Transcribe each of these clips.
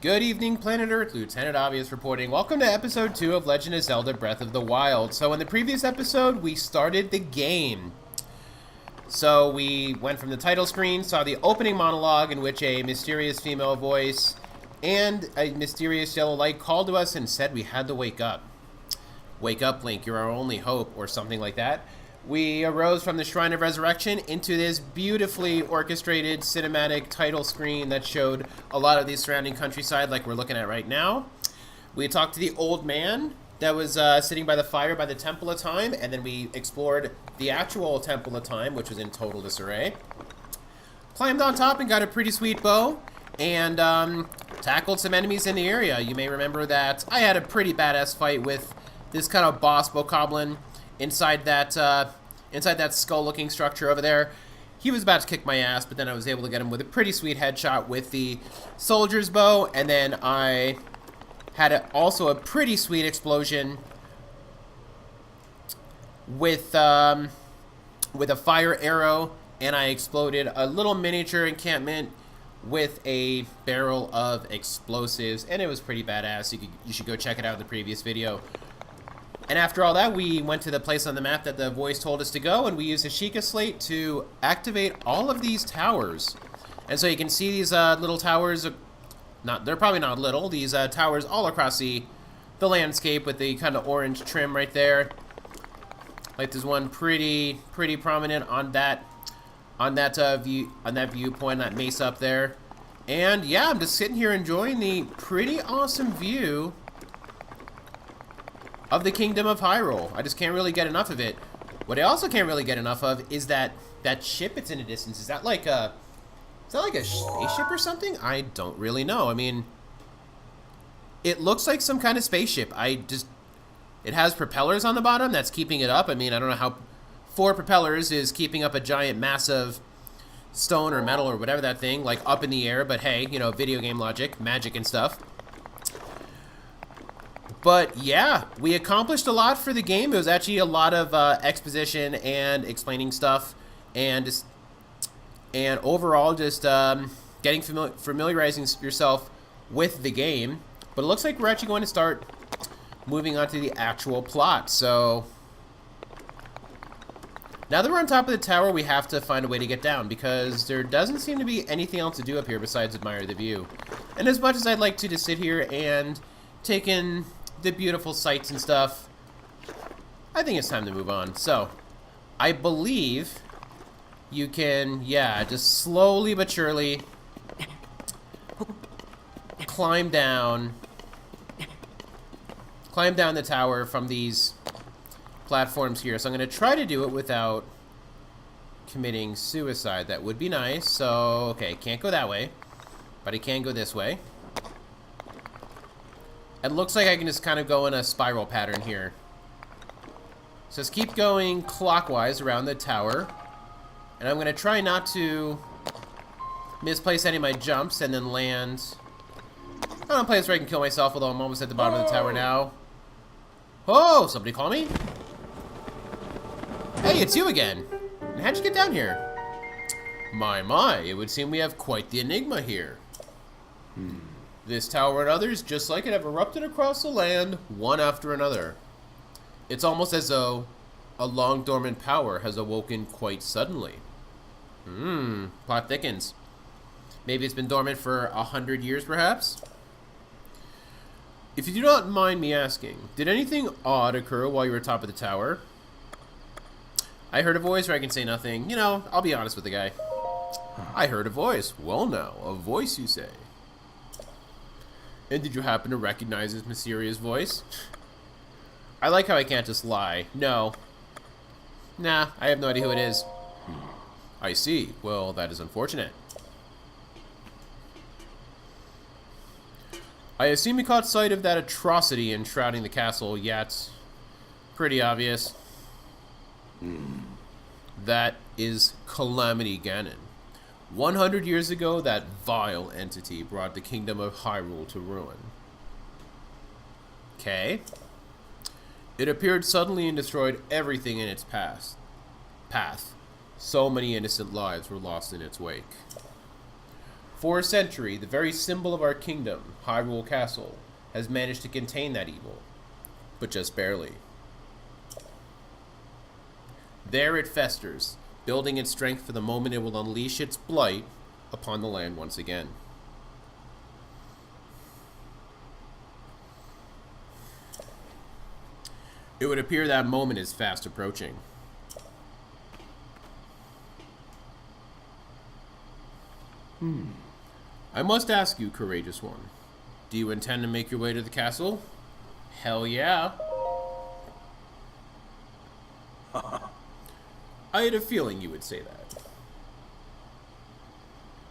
Good evening, Planet Earth. Lieutenant Obvious reporting. Welcome to episode 2 of Legend of Zelda Breath of the Wild. So in the previous episode, we started the game. So we went from the title screen, saw the opening monologue in which a mysterious female voice and a mysterious yellow light called to us and said we had to wake up. Wake up, Link, you're our only hope, or something like that. We arose from the Shrine of Resurrection into this beautifully orchestrated cinematic title screen that showed a lot of the surrounding countryside like we're looking at right now. We talked to the old man that was sitting by the fire by the Temple of Time, and then we explored the actual Temple of Time, which was in total disarray. Climbed on top and got a pretty sweet bow, and tackled some enemies in the area. You may remember that I had a pretty badass fight with this kind of boss bokoblin inside that skull-looking structure over there. He was about to kick my ass, but then I was able to get him with a pretty sweet headshot with the soldier's bow, and then I had also a pretty sweet explosion with a fire arrow, and I exploded a little miniature encampment with a barrel of explosives, and it was pretty badass. You should go check it out in the previous video. And after all that, we went to the place on the map that the voice told us to go, and we used the Skeikah Slate to activate all of these towers. And so you can see these little towers, they're probably not little, these towers all across the landscape with the kind of orange trim right there. Like there's one pretty prominent on that viewpoint, that mesa up there. And yeah, I'm just sitting here enjoying the pretty awesome view of the Kingdom of Hyrule. I just can't really get enough of it. What I also can't really get enough of is that ship it's in the distance. Is that like a spaceship or something? I don't really know. I mean, it looks like some kind of spaceship. It has propellers on the bottom that's keeping it up. I mean, I don't know how 4 propellers is keeping up a giant massive stone or metal or whatever that thing, like up in the air, but hey, you know, video game logic, magic and stuff. But yeah, we accomplished a lot for the game. It was actually a lot of exposition and explaining stuff, and overall just getting familiarizing yourself with the game. But it looks like we're actually going to start moving on to the actual plot. So now that we're on top of the tower, we have to find a way to get down, because there doesn't seem to be anything else to do up here besides admire the view. And as much as I'd like to just sit here and take in the beautiful sights and stuff, I think it's time to move on. So I believe you can, yeah, just slowly but surely climb down the tower from these platforms here. So I'm going to try to do it without committing suicide. That would be nice. So, okay, can't go that way, but I can go this way. It looks like I can just kind of go in a spiral pattern here. So let's keep going clockwise around the tower. And I'm going to try not to misplace any of my jumps and then land on a place where I can kill myself, although I'm almost at the bottom of the tower now. Oh, somebody call me? Hey, it's you again. How'd you get down here? My, it would seem we have quite the enigma here. This tower and others, just like it, have erupted across the land, one after another. It's almost as though a long-dormant power has awoken quite suddenly. Plot thickens. Maybe it's been dormant for 100 years, perhaps? If you do not mind me asking, did anything odd occur while you were atop of the tower? I heard a voice, or I can say nothing. You know, I'll be honest with the guy. I heard a voice. Well now, a voice you say. And did you happen to recognize his mysterious voice? I like how I can't just lie. No. Nah, I have no idea who it is. I see. Well, that is unfortunate. I assume you caught sight of that atrocity enshrouding the castle, yet pretty obvious. That is Calamity Ganon. 100 years ago, that vile entity brought the kingdom of Hyrule to ruin. Okay. It appeared suddenly and destroyed everything in its path. So many innocent lives were lost in its wake. For a century, the very symbol of our kingdom, Hyrule Castle, has managed to contain that evil, but just barely. There it festers, building its strength for the moment it will unleash its blight upon the land once again. It would appear that moment is fast approaching. I must ask you, courageous one, do you intend to make your way to the castle? Hell yeah. I had a feeling you would say that.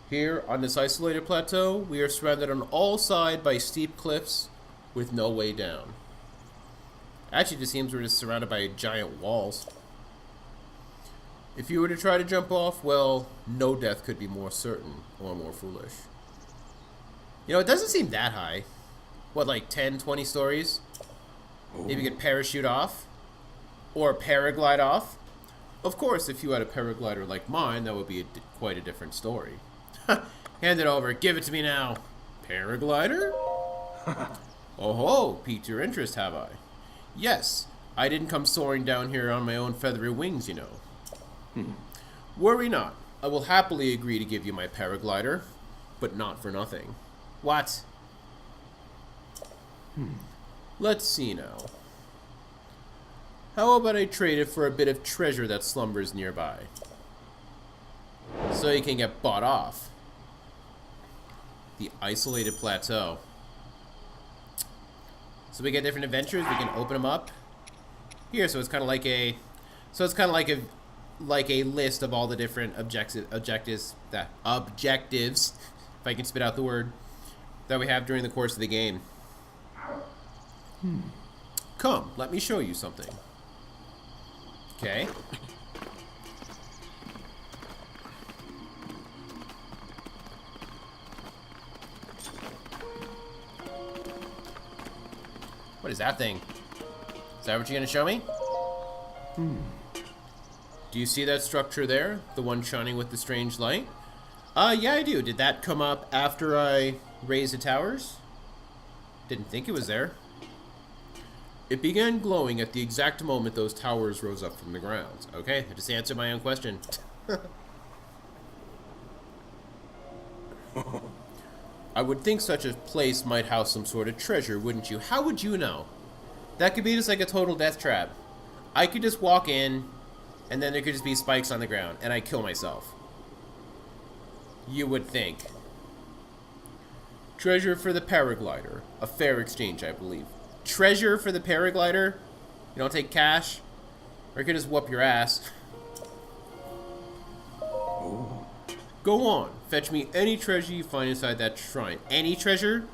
Here, on this isolated plateau, we are surrounded on all sides by steep cliffs with no way down. Actually, it just seems we're just surrounded by giant walls. If you were to try to jump off, well, no death could be more certain or more foolish. You know, it doesn't seem that high. What, like 10, 20 stories? Maybe you could parachute off? Or paraglide off? Of course, if you had a paraglider like mine, that would be quite a different story. Hand it over. Give it to me now. Paraglider? Oh ho, piqued your interest, have I? Yes, I didn't come soaring down here on my own feathery wings, you know. Worry not. I will happily agree to give you my paraglider, but not for nothing. What? Let's see now. How about I trade it for a bit of treasure that slumbers nearby? So you can get bought off. The isolated plateau. So we get different adventures. We can open them up here. So it's kind of like a, like a list of all the different objectives, if I can spit out the word, that we have during the course of the game. Come, let me show you something. Okay. What is that thing? Is that what you're gonna show me? Do you see that structure there? The one shining with the strange light? Yeah, I do. Did that come up after I raised the towers? Didn't think it was there. It began glowing at the exact moment those towers rose up from the ground. Okay, I just answered my own question. I would think such a place might house some sort of treasure, wouldn't you? How would you know? That could be just like a total death trap. I could just walk in, and then there could just be spikes on the ground, and I kill myself. You would think. Treasure for the paraglider. A fair exchange, I believe. Treasure for the paraglider? You don't take cash? Or I could just whoop your ass. Oh. Go on. Fetch me any treasure you find inside that shrine. Any treasure?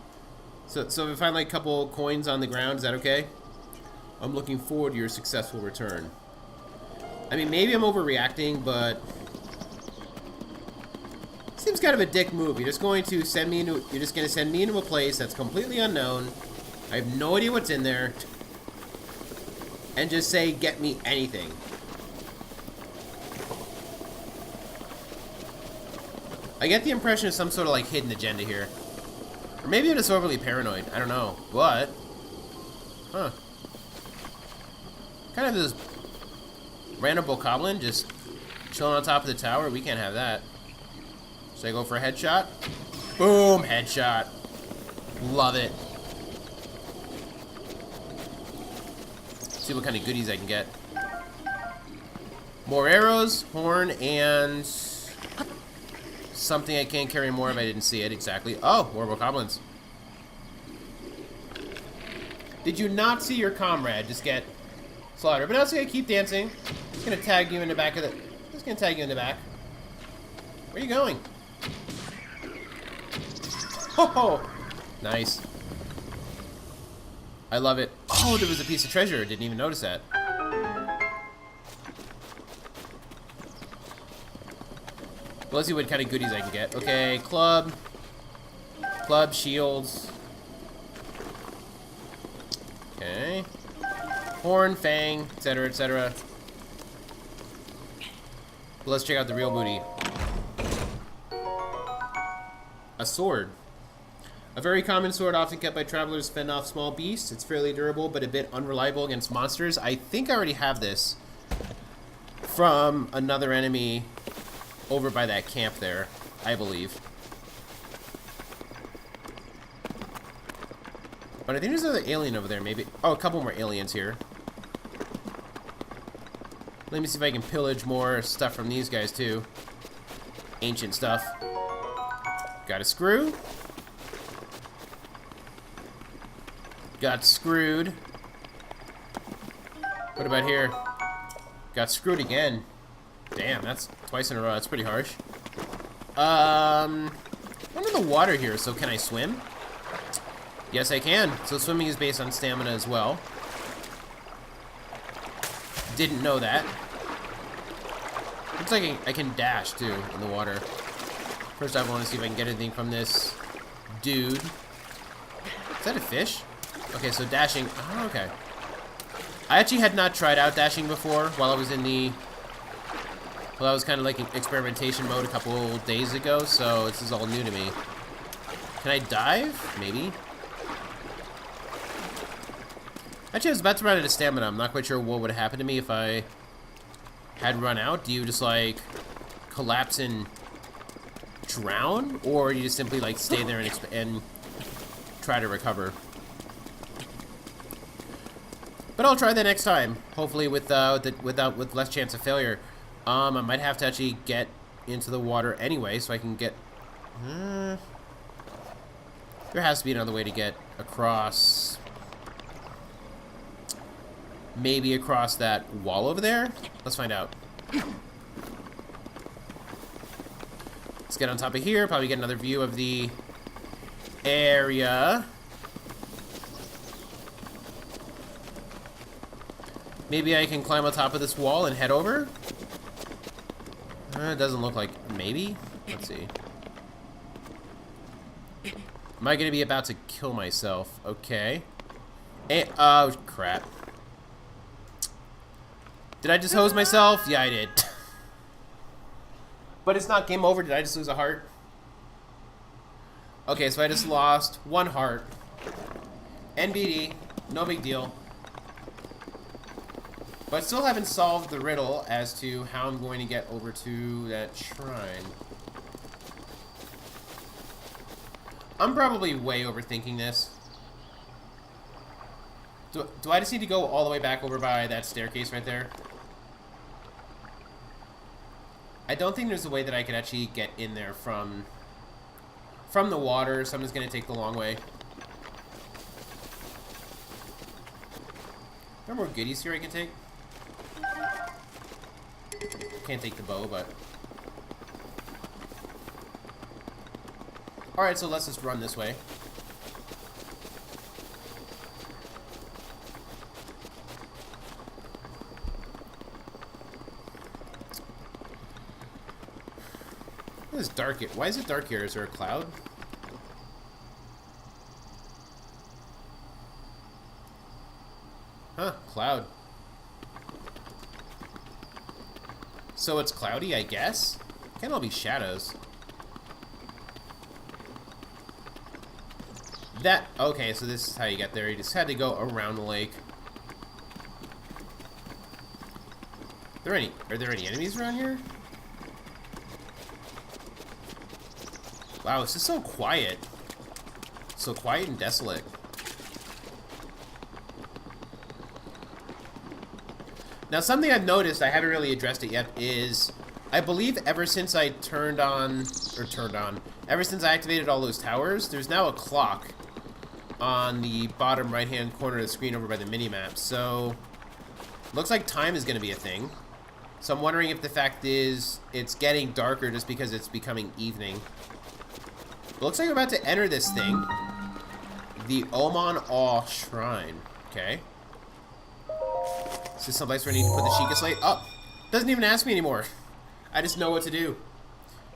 So if I find like a couple coins on the ground, is that okay? I'm looking forward to your successful return. I mean, maybe I'm overreacting, but seems kind of a dick move. You're just going to send me into a place that's completely unknown. I have no idea what's in there, and just say, get me anything. I get the impression of some sort of like hidden agenda here, or maybe I'm just overly paranoid. I don't know, but kind of this random bokoblin just chilling on top of the tower. We can't have that. Should I go for a headshot? Boom, headshot. Love it. See what kind of goodies I can get. More arrows, horn, and something I can't carry more of. I didn't see it exactly. Oh, more bokoblins. Did you not see your comrade just get slaughtered? But now it's gonna keep dancing. It's gonna tag you in the back of the. It's gonna tag you in the back. Where are you going? Oh, nice. I love it. Oh, there was a piece of treasure. Didn't even notice that. Well, let's see what kind of goodies I can get. Okay, club, shields. Okay. Horn, fang, etc., etc. Let's check out the real booty. A sword. A very common sword often kept by travelers to fend off small beasts. It's fairly durable, but a bit unreliable against monsters. I think I already have this from another enemy over by that camp there, I believe. But I think there's another alien over there, maybe. Oh, a couple more aliens here. Let me see if I can pillage more stuff from these guys, too. Ancient stuff. Got a screw. Got screwed. What about here? Got screwed again. Damn, that's twice in a row. That's pretty harsh. I'm in the water here, so can I swim? Yes, I can. So swimming is based on stamina as well. Didn't know that. Looks like I can dash, too, in the water. First I want to see if I can get anything from this dude. Is that a fish? Okay, so dashing. Oh, okay. I actually had not tried out dashing before while I was in the... Well, I was kind of like in experimentation mode a couple days ago, so this is all new to me. Can I dive? Maybe. Actually, I was about to run out of stamina. I'm not quite sure what would happen to me if I had run out. Do you just, like, collapse and drown? Or you just simply, like, stay there and try to recover? But I'll try that next time. Hopefully with less chance of failure. I might have to actually get into the water anyway, so I can get... there has to be another way to get across... Maybe across that wall over there? Let's find out. Let's get on top of here. Probably get another view of the area. Maybe I can climb on top of this wall and head over? It doesn't look like... Maybe? Let's see. Am I going to be about to kill myself? Okay. And, oh, crap. Did I just hose myself? Yeah, I did. But it's not game over. Did I just lose a heart? Okay, so I just lost one heart. NBD. No big deal. But I still haven't solved the riddle as to how I'm going to get over to that shrine. I'm probably way overthinking this. Do I just need to go all the way back over by that staircase right there? I don't think there's a way that I could actually get in there from the water, so I'm just going to take the long way. Are there more goodies here I can take? Can't take the bow, but... Alright, so let's just run this way. It's dark here. Why is it dark here? Is there a cloud? Huh, cloud. So it's cloudy, I guess? Can't all be shadows. Okay, so this is how you get there. You just had to go around the lake. Are there any enemies around here? Wow, this is so quiet. So quiet and desolate. Now, something I've noticed, I haven't really addressed it yet, is I believe ever since I ever since I activated all those towers, there's now a clock on the bottom right-hand corner of the screen over by the mini-map. So, looks like time is going to be a thing. So I'm wondering if the fact is it's getting darker just because it's becoming evening. It looks like I'm about to enter this thing. The Oman Awe Shrine. Okay. Is this someplace where I need to put the Skeikah Slate? Oh! Doesn't even ask me anymore. I just know what to do.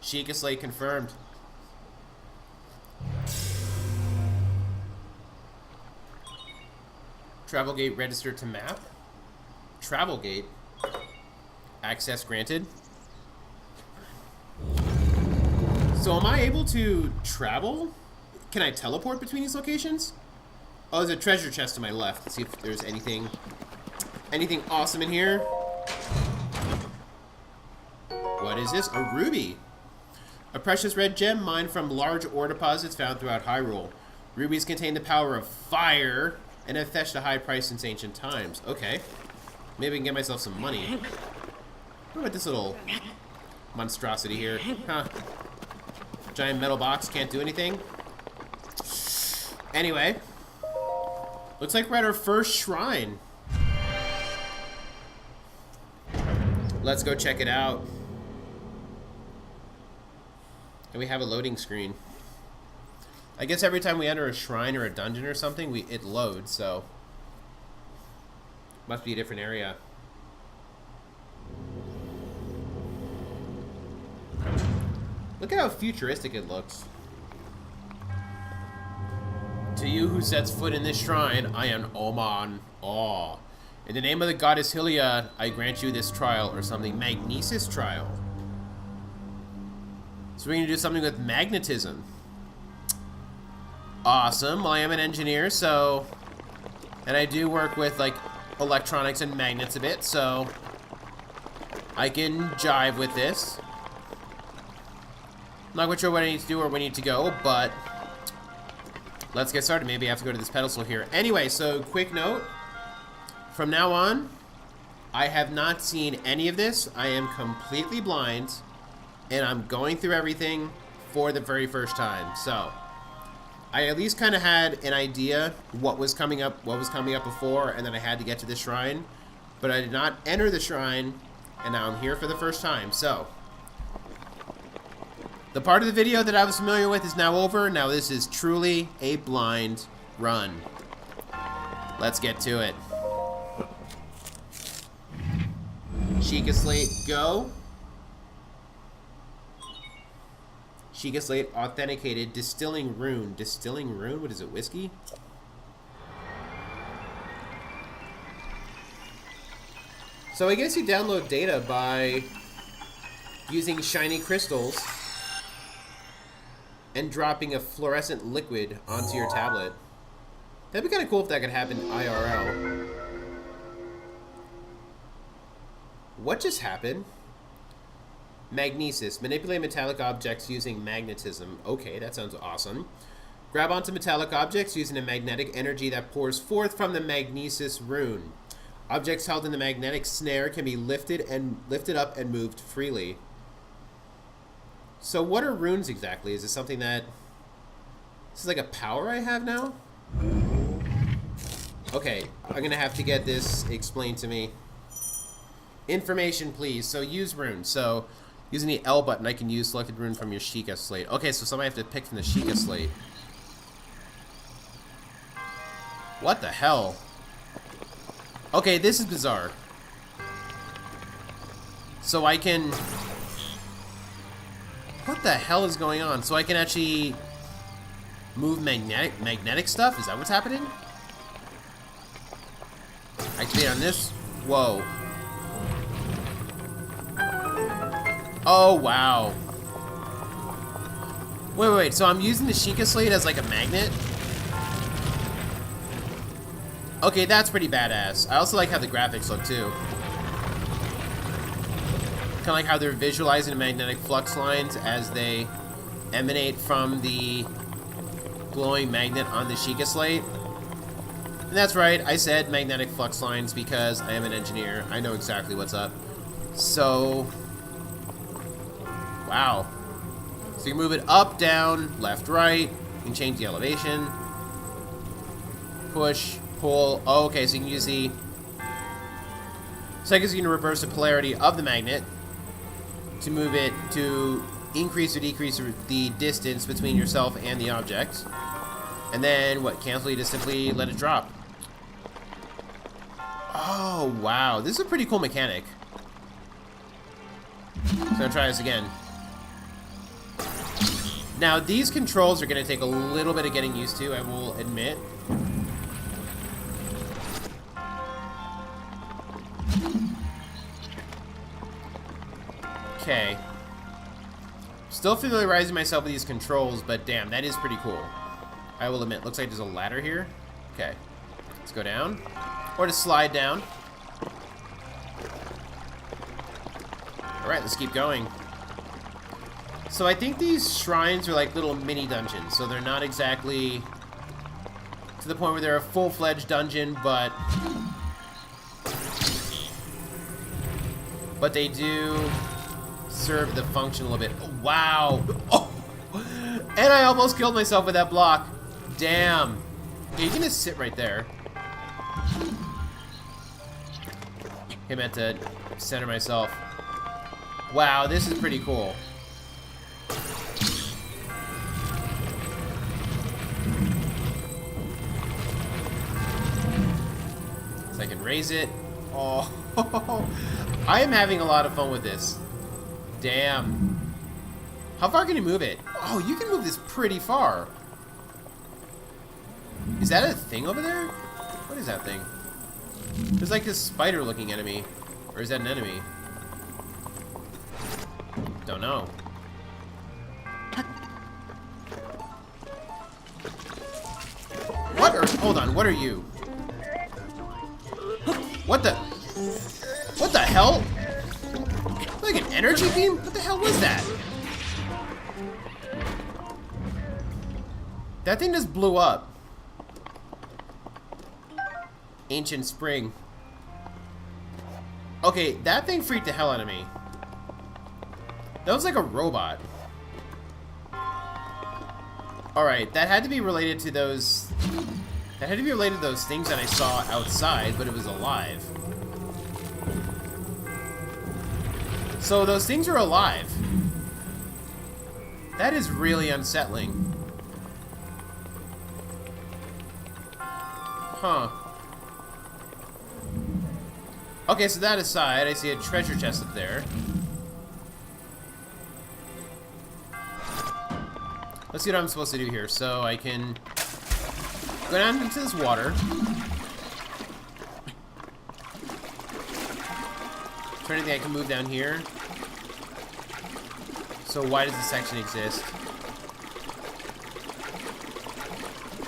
Skeikah Slate confirmed. Travel gate registered to map. Travel gate. Access granted. So am I able to travel? Can I teleport between these locations? Oh, there's a treasure chest to my left. Let's see if there's anything awesome in here. What is this? A ruby. A precious red gem mined from large ore deposits found throughout Hyrule. Rubies contain the power of fire and have fetched a high price since ancient times. Okay. Maybe I can get myself some money. What about this little monstrosity here? Huh. Giant metal box, can't do anything. Anyway. Looks like we're at our first shrine. Let's go check it out. And we have a loading screen. I guess every time we enter a shrine or a dungeon or something, it loads, so must be a different area. Look at how futuristic it looks. To you who sets foot in this shrine, I am Oman Awe. In the name of the goddess Hylia, I grant you this trial, or something, magnesis trial. So we're going to do something with magnetism. Awesome. Well, I am an engineer, so... And I do work with, like, electronics and magnets a bit, so... I can jive with this. Not quite sure what I need to do or where I need to go, but... Let's get started. Maybe I have to go to this pedestal here. Anyway, so quick note. From now on, I have not seen any of this. I am completely blind. And I'm going through everything for the very first time. So, I at least kind of had an idea what was coming up before, and then I had to get to the shrine. But I did not enter the shrine, and now I'm here for the first time. So, the part of the video that I was familiar with is now over. Now this is truly a blind run. Let's get to it. Skeikah Slate, go. Skeikah Slate authenticated. Distilling rune. Distilling rune? What is it, whiskey? So I guess you download data by using shiny crystals and dropping a fluorescent liquid onto your tablet. That'd be kind of cool if that could happen IRL. What just happened? Magnesis. Manipulate metallic objects using magnetism. Okay, that sounds awesome. Grab onto metallic objects using a magnetic energy that pours forth from the magnesis rune. Objects held in the magnetic snare can be lifted up and moved freely. So what are runes exactly? Is it something that... This is like a power I have now? Okay, I'm going to have to get this explained to me. Information, please. So use runes. So... Using the L button, I can use selected rune from your Skeikah Slate. Okay, so somebody have to pick from the Skeikah Slate. What the hell? Okay, this is bizarre. So I can... What the hell is going on? So I can actually move magnetic stuff? Is that what's happening? Activate on this? Whoa. Oh, wow. Wait. So I'm using the Skeikah Slate as like a magnet? Okay, that's pretty badass. I also like how the graphics look, too. Kind of like how they're visualizing the magnetic flux lines as they emanate from the glowing magnet on the Skeikah Slate. And that's right, I said magnetic flux lines because I am an engineer. I know exactly what's up. So... Wow. So you can move it up, down, left, right. You can change the elevation. Push, pull. Oh, okay, so you can use the... So I guess you can reverse the polarity of the magnet to move it to increase or decrease the distance between yourself and the object. And then, what, cancel, you just simply let it drop. Oh, wow. This is a pretty cool mechanic. So I'm going to try this again. Now, these controls are going to take a little bit of getting used to, I will admit. Okay. Still familiarizing myself with these controls, but damn, that is pretty cool. I will admit. Looks like there's a ladder here. Okay. Let's go down. Or to slide down. Alright, let's keep going. So I think these shrines are like little mini dungeons, so they're not exactly to the point where they're a full-fledged dungeon, but they do serve the function a little bit. Oh, wow! Oh! And I almost killed myself with that block. Damn. Okay, you can just sit right there. I meant to center myself. Wow, this is pretty cool. So I can raise it. Oh, I am having a lot of fun with this. Damn. How far can you move it? Oh, you can move this pretty far. Is that a thing over there? What is that thing? There's like this spider looking enemy. Or is that an enemy? Don't know. What are... Hold on, what are you? What the... What the hell? Like an energy beam? What the hell was that? That thing just blew up. Ancient Spring. Okay, that thing freaked the hell out of me. That was like a robot. Alright, that had to be related to those... That had to be related to those things that I saw outside, but it was alive. So those things are alive. That is really unsettling. Huh. Okay, so that aside, I see a treasure chest up there. Let's see what I'm supposed to do here. So I can go down into this water. Is there anything I can move down here? So why does this section exist?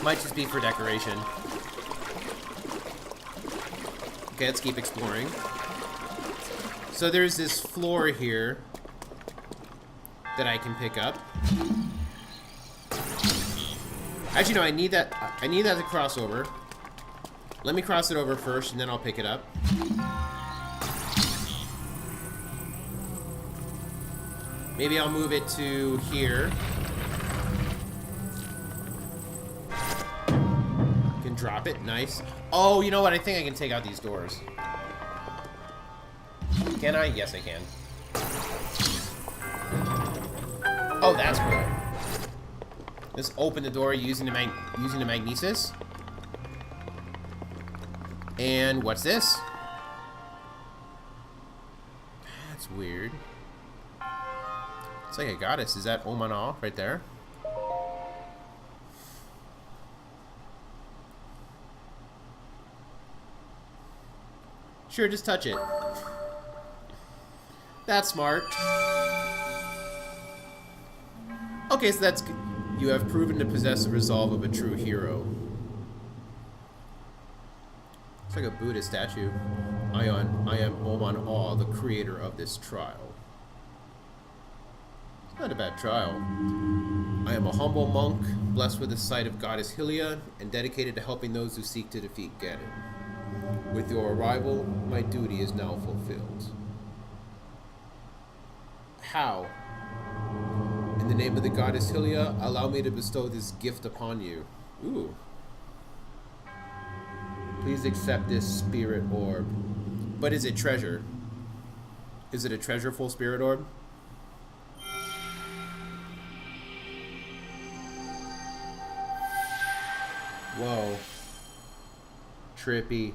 Might just be for decoration. Okay, let's keep exploring. So there's this floor here that I can pick up. Actually, no, I need that to cross over. Let me cross it over first, and then I'll pick it up. Maybe I'll move it to here. Can drop it, nice. Oh, you know what? I think I can take out these doors. Can I? Yes, I can. Oh, that's cool. Let's open the door using the magnesis. And what's this? That's weird. It's like a goddess. Is that Omanal right there? Sure, just touch it. That's smart. Okay, so that's good. You have proven to possess the resolve of a true hero. It's like a Buddha statue. I am Oman Aw, the creator of this trial. It's not a bad trial. I am a humble monk, blessed with the sight of goddess Hylia, and dedicated to helping those who seek to defeat Ganon. With your arrival, my duty is now fulfilled. How? In the name of the goddess Hylia, allow me to bestow this gift upon you. Ooh. Please accept this spirit orb. But is it treasure? Is it a treasureful spirit orb? Whoa. Trippy.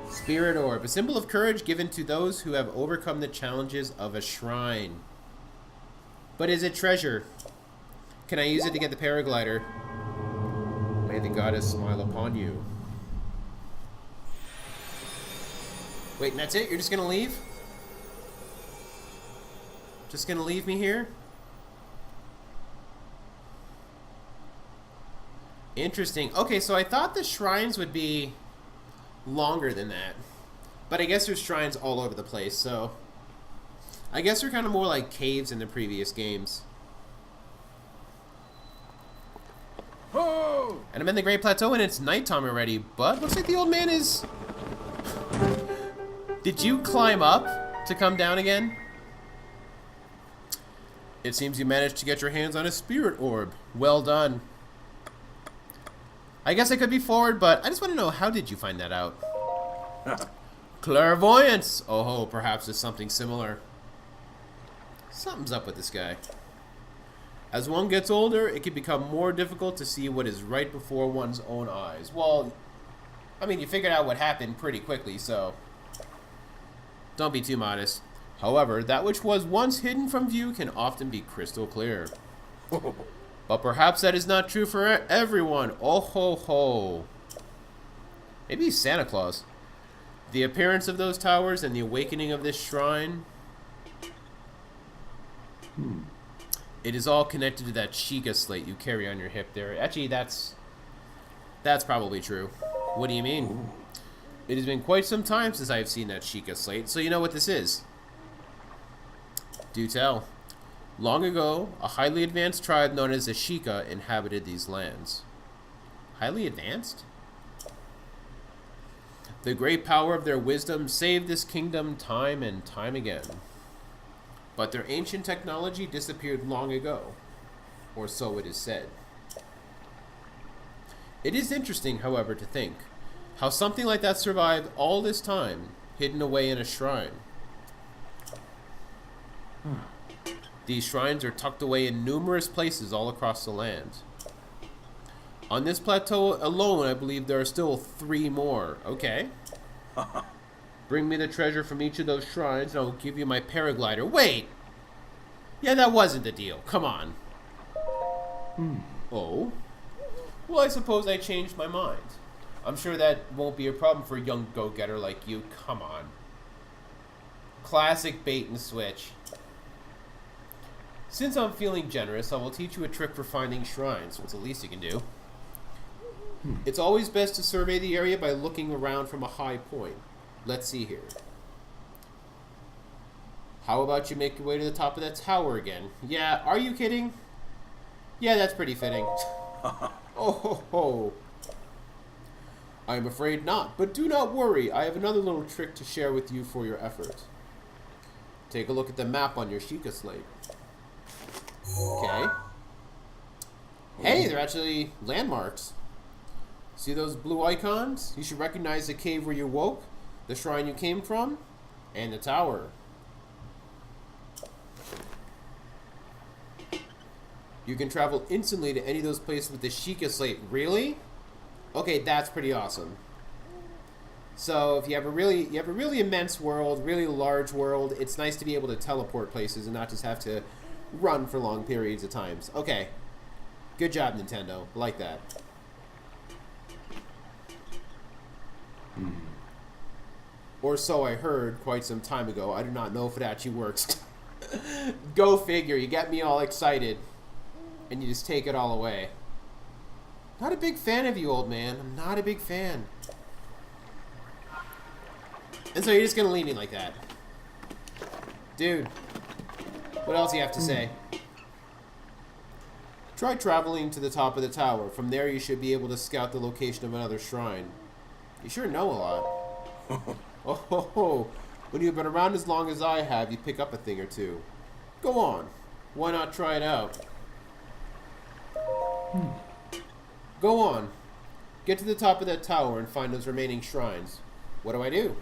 Spirit orb, a symbol of courage given to those who have overcome the challenges of a shrine. But is it treasure? Can I use it to get the paraglider? May the goddess smile upon you. Wait, and that's it? You're just gonna leave? Just gonna leave me here? Interesting. Okay, so I thought the shrines would be longer than that. But I guess there's shrines all over the place, so... I guess they're kind of more like caves in the previous games. Oh! And I'm in the Great Plateau and it's nighttime already, but looks like the old man is... Did you climb up to come down again? It seems you managed to get your hands on a spirit orb. Well done. I guess I could be forward, but I just want to know, how did you find that out? Clairvoyance! Oh, perhaps it's something similar. Something's up with this guy. As one gets older, it can become more difficult to see what is right before one's own eyes. Well, I mean, you figured out what happened pretty quickly, so... Don't be too modest. However, that which was once hidden from view can often be crystal clear. But perhaps that is not true for everyone. Oh ho ho. Maybe he's Santa Claus. The appearance of those towers and the awakening of this shrine... It is all connected to that Skeikah Slate you carry on your hip there. Actually, that's probably true. What do you mean? It has been quite some time since I have seen that Skeikah Slate, so you know what this is. Do tell. Long ago, a highly advanced tribe known as the Skeikah inhabited these lands. Highly advanced? The great power of their wisdom saved this kingdom time and time again. But their ancient technology disappeared long ago, or so it is said. It is interesting, however, to think how something like that survived all this time, hidden away in a shrine. These shrines are tucked away in numerous places all across the land. On this plateau alone, I believe there are still 3 more. Okay. Bring me the treasure from each of those shrines, and I'll give you my paraglider. Wait! Yeah, that wasn't the deal. Come on. Oh? Well, I suppose I changed my mind. I'm sure that won't be a problem for a young go-getter like you. Come on. Classic bait and switch. Since I'm feeling generous, I will teach you a trick for finding shrines. It's the least you can do. It's always best to survey the area by looking around from a high point. Let's see here. How about you make your way to the top of that tower again? Yeah, are you kidding? Yeah, that's pretty fitting. Oh ho ho. I am afraid not, but do not worry. I have another little trick to share with you for your effort. Take a look at the map on your Skeikah Slate. Okay. Hey, they're actually landmarks. See those blue icons? You should recognize the cave where you woke, the shrine you came from, and the tower. You can travel instantly to any of those places with the Skeikah Slate. Really? Okay, that's pretty awesome. So if you have a really immense world, really large world, it's nice to be able to teleport places and not just have to run for long periods of times. Okay. Good job, Nintendo. I like that. Or so I heard quite some time ago. I do not know if it actually works. Go figure. You get me all excited. And you just take it all away. Not a big fan of you, old man. I'm not a big fan. And so you're just going to leave me like that. Dude. What else do you have to say? Try traveling to the top of the tower. From there you should be able to scout the location of another shrine. You sure know a lot. Oh ho ho. When you've been around as long as I have, you pick up a thing or two. Go on. Why not try it out? Go on. Get to the top of that tower and find those remaining shrines. What do I do?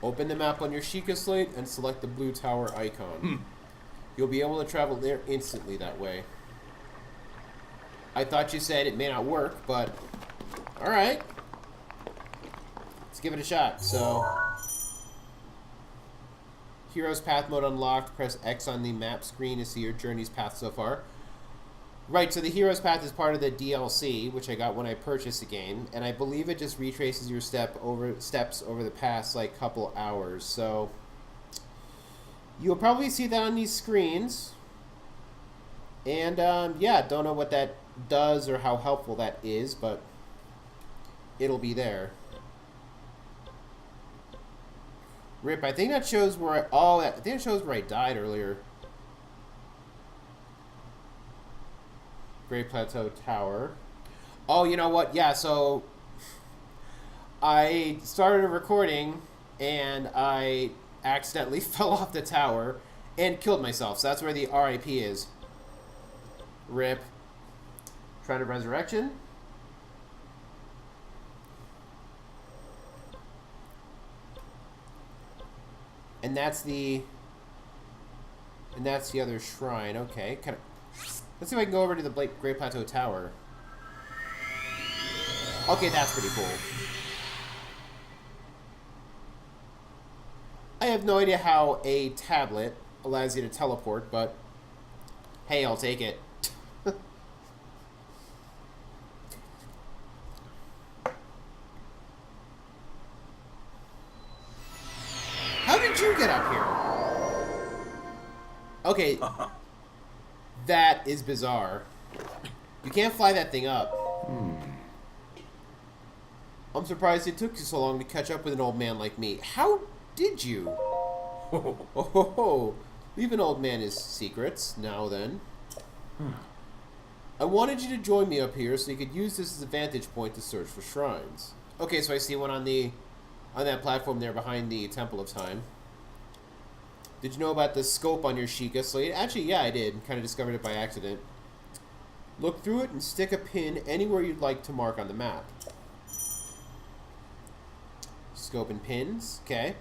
Open the map on your Skeikah Slate and select the blue tower icon. You'll be able to travel there instantly that way. I thought you said it may not work, but... Alright. Let's give it a shot. So... Hero's Path mode unlocked. Press X on the map screen to see your journey's path so far. Right, so the Hero's Path is part of the DLC, which I got when I purchased the game, and I believe it just retraces your steps over the past, like, couple hours, so... You'll probably see that on these screens. And, yeah, don't know what that does or how helpful that is, but it'll be there. Rip, I think that shows where I think it shows where I died earlier. Great Plateau Tower. Oh, you know what? Yeah, so I started a recording and I accidentally fell off the tower and killed myself. So that's where the RIP is. Rip. Trying to resurrection. And that's the other shrine. Okay. Let's see if I can go over to the Great Plateau Tower. Okay, that's pretty cool. I have no idea how a tablet allows you to teleport, but hey, I'll take it. How did you get up here? Okay. That is bizarre. You can't fly that thing up. I'm surprised it took you so long to catch up with an old man like me. How did you? Oh, leave an old man his secrets. Now then. I wanted you to join me up here so you could use this as a vantage point to search for shrines. Okay, so I see one on that platform there behind the Temple of Time. Did you know about the scope on your Skeikah Slate? Actually, yeah, I did. Kind of discovered it by accident. Look through it and stick a pin anywhere you'd like to mark on the map. Scope and pins. Okay.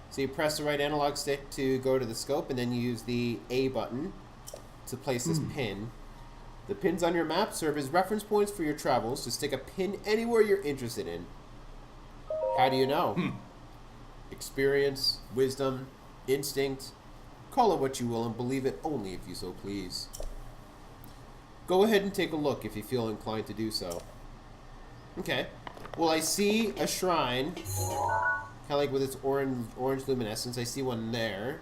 So you press the right analog stick to go to the scope, and then you use the A button to place this pin. The pins on your map serve as reference points for your travels to stick a pin anywhere you're interested in. How do you know? Experience, wisdom, instinct. Call it what you will and believe it only if you so please. Go ahead and take a look if you feel inclined to do so. Okay. Well, I see a shrine, kind of like with its orange luminescence. I see one there.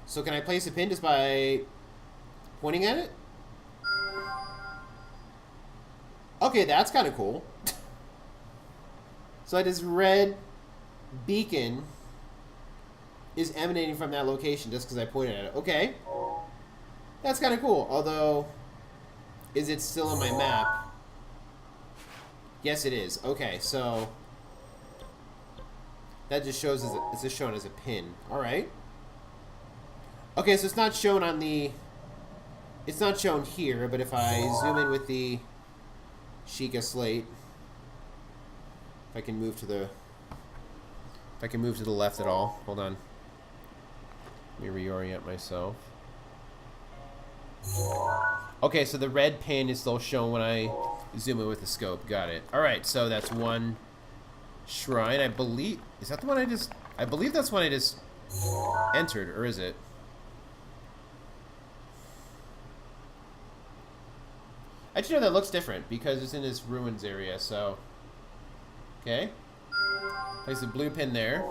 So can I place a pin just by pointing at it? Okay, that's kind of cool. So this red beacon is emanating from that location just because I pointed at it. Okay. That's kind of cool. Although, is it still on my map? Yes, it is. Okay, so that just shows it's just shown as a pin. All right. Okay, so it's not shown on the. It's not shown here, but if I zoom in with the Skeikah Slate, if I can move to the. If I can move to the left at all. Hold on. Let me reorient myself. Okay, so the red pin is still shown when I zoom in with the scope. Got it. Alright, so that's one shrine. I believe... Is that the one I just... I believe that's one I just entered, or is it? Actually, no, that looks different because it's in this ruins area, so... Okay. Place the blue pin there.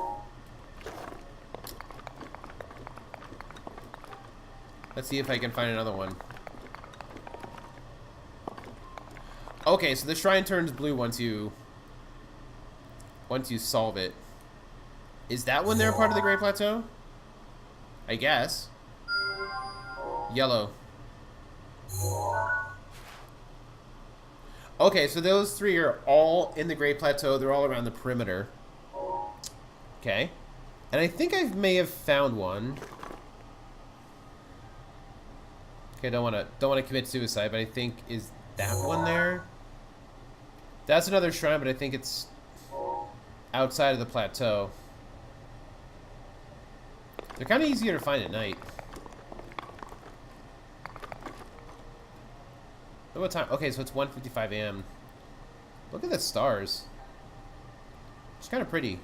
Let's see if I can find another one. Okay, so the shrine turns blue once you solve it. Is that one there part of the Great Plateau? I guess. Yellow. Okay, so those three are all in the Great Plateau. They're all around the perimeter. Okay. And I think I may have found one. Okay, don't wanna commit suicide, but I think is that one there? That's another shrine, but I think it's outside of the plateau. They're kind of easier to find at night. Look what time? Okay, so it's 1:55 a.m. Look at the stars. It's kind of pretty.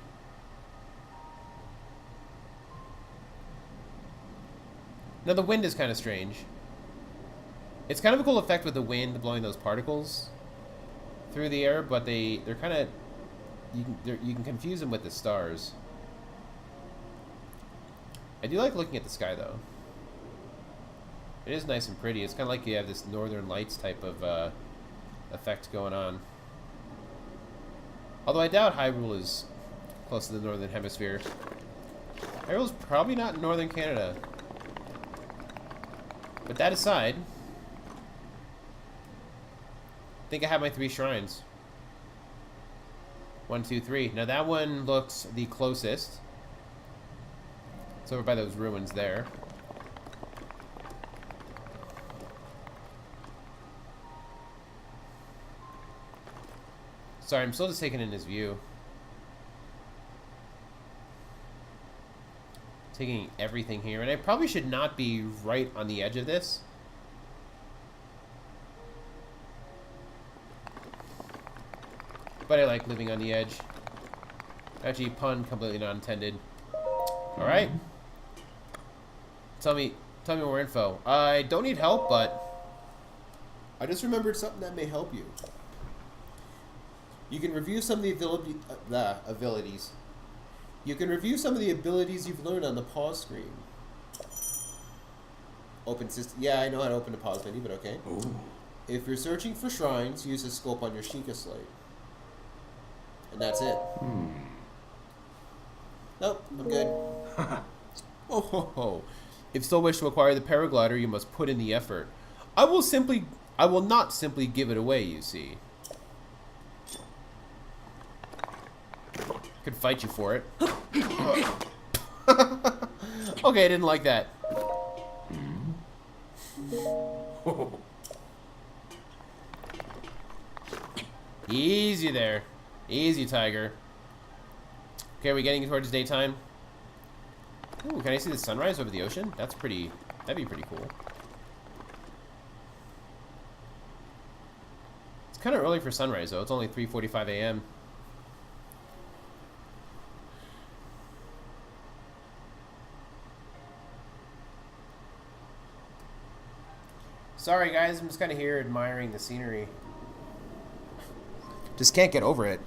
Now the wind is kind of strange. It's kind of a cool effect with the wind blowing those particles through the air, but they're kind of you can confuse them with the stars. I do like looking at the sky, though. It is nice and pretty. It's kind of like you have this Northern Lights type of effect going on. Although I doubt Hyrule is close to the Northern Hemisphere. Hyrule's probably not in Northern Canada. But that aside, I think I have my 3 shrines. 1, 2, 3. Now that one looks the closest. It's over by those ruins there. Sorry, I'm still just taking in his view. Taking everything here. And I probably should not be right on the edge of this. But I like living on the edge. Actually, pun completely not intended. Alright. Tell me more info. I don't need help, but I just remembered something that may help you. You can review some of the abilities. You can review some of the abilities you've learned on the pause screen. Open system. Yeah, I know how to open the pause menu, but okay. Ooh. If you're searching for shrines, use the scope on your Skeikah Slate. And that's it. Nope, I'm good. Oh ho ho. If still wish to acquire the paraglider, you must put in the effort. I will not simply give it away, you see. Could fight you for it. Okay, I didn't like that. Easy there. Easy, tiger. Okay, are we getting towards daytime? Ooh, can I see the sunrise over the ocean? That'd be pretty cool. It's kind of early for sunrise, though. It's only 3:45 a.m. Sorry, guys. I'm just kind of here admiring the scenery. Just can't get over it.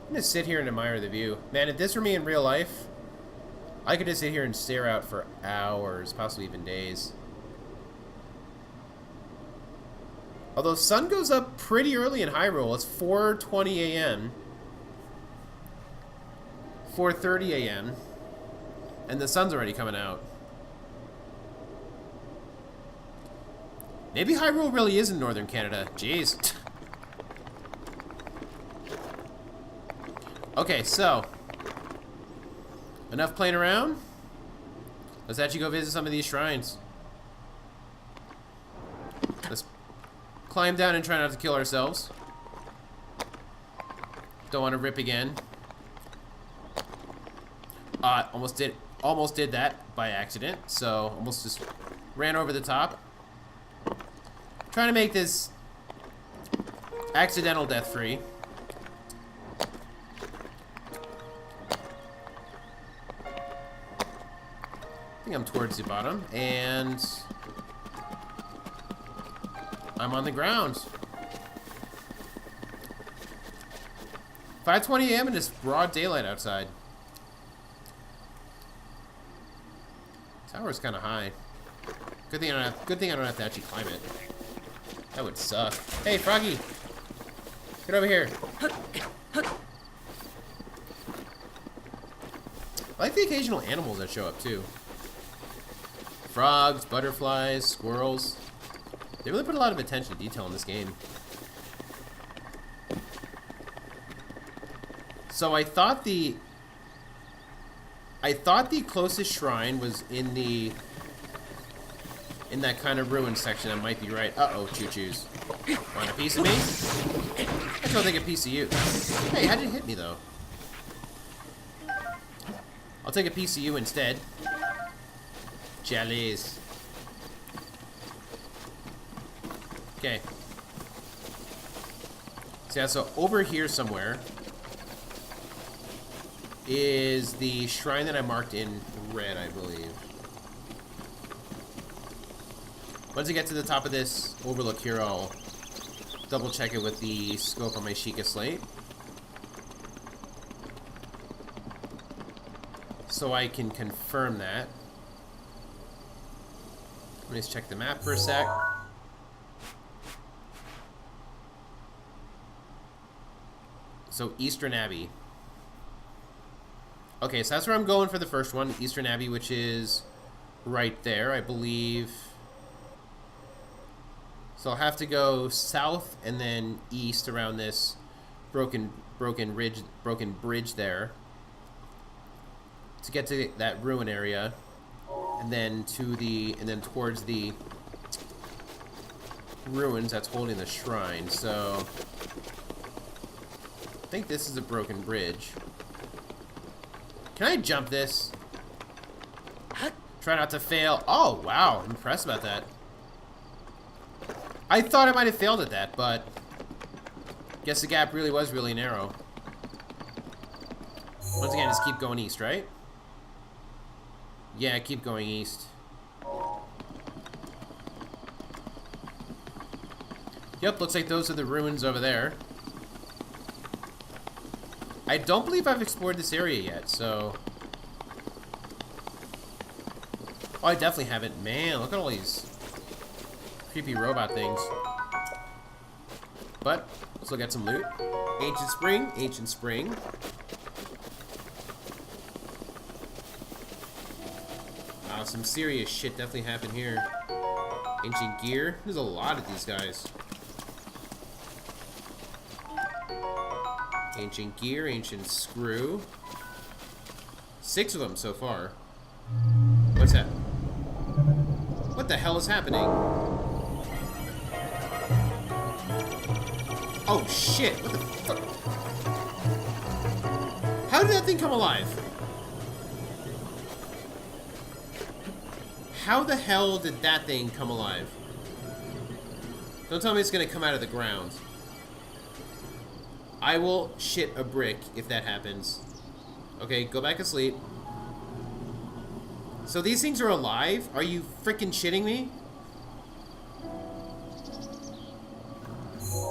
I'm gonna sit here and admire the view. Man, if this were me in real life, I could just sit here and stare out for hours, possibly even days. Although sun goes up pretty early in Hyrule. It's 4:20 a.m. 4:30 a.m. and the sun's already coming out. Maybe Hyrule really is in Northern Canada. Jeez. Okay, so enough playing around. Let's actually go visit some of these shrines. Let's climb down and try not to kill ourselves. Don't want to rip again. Almost did that by accident, so almost just ran over the top. Trying to make this accidental death free. I think I'm towards the bottom, and I'm on the ground. 5:20 a.m. and it's broad daylight outside. Tower's kind of high. Good thing I don't have to actually climb it. That would suck. Hey, Froggy! Get over here. I like the occasional animals that show up, too. Frogs, butterflies, squirrels. They really put a lot of attention to detail in this game. So I thought the closest shrine was in that kind of ruin section. I might be right. Uh-oh, choo-choos. Want a piece of me? I don't think a piece of you. Hey, how'd you hit me, though? I'll take a piece of you instead. Jellies. Okay. So yeah, so over here somewhere is the shrine that I marked in red, I believe. Once I get to the top of this overlook here, I'll double check it with the scope on my Skeikah Slate. So I can confirm that. Let me just check the map for a sec. So, Eastern Abbey. Okay, so that's where I'm going for the first one, Eastern Abbey, which is right there, I believe. So I'll have to go south and then east around this broken bridge there to get to that ruin area, and then towards the ruins that's holding the shrine. So I think this is a broken bridge. Can I jump this? Try not to fail. Oh, wow. I'm impressed about that. I thought I might have failed at that, but guess the gap really was really narrow. Once again, just keep going east, right? Yeah, keep going east. Yep, looks like those are the ruins over there. I don't believe I've explored this area yet, so... Oh, I definitely haven't. Man, look at all these creepy robot things. But, let's look at some loot. Ancient Spring, Ancient Spring. Wow, some serious shit definitely happened here. Ancient Gear. There's a lot of these guys. Ancient Gear, Ancient Screw. 6 of them so far. What's that? What the hell is happening? Oh shit, what the fuck? How did that thing come alive? How the hell did that thing come alive? Don't tell me it's gonna come out of the ground. I will shit a brick if that happens. Okay, go back to sleep. So these things are alive? Are you freaking shitting me?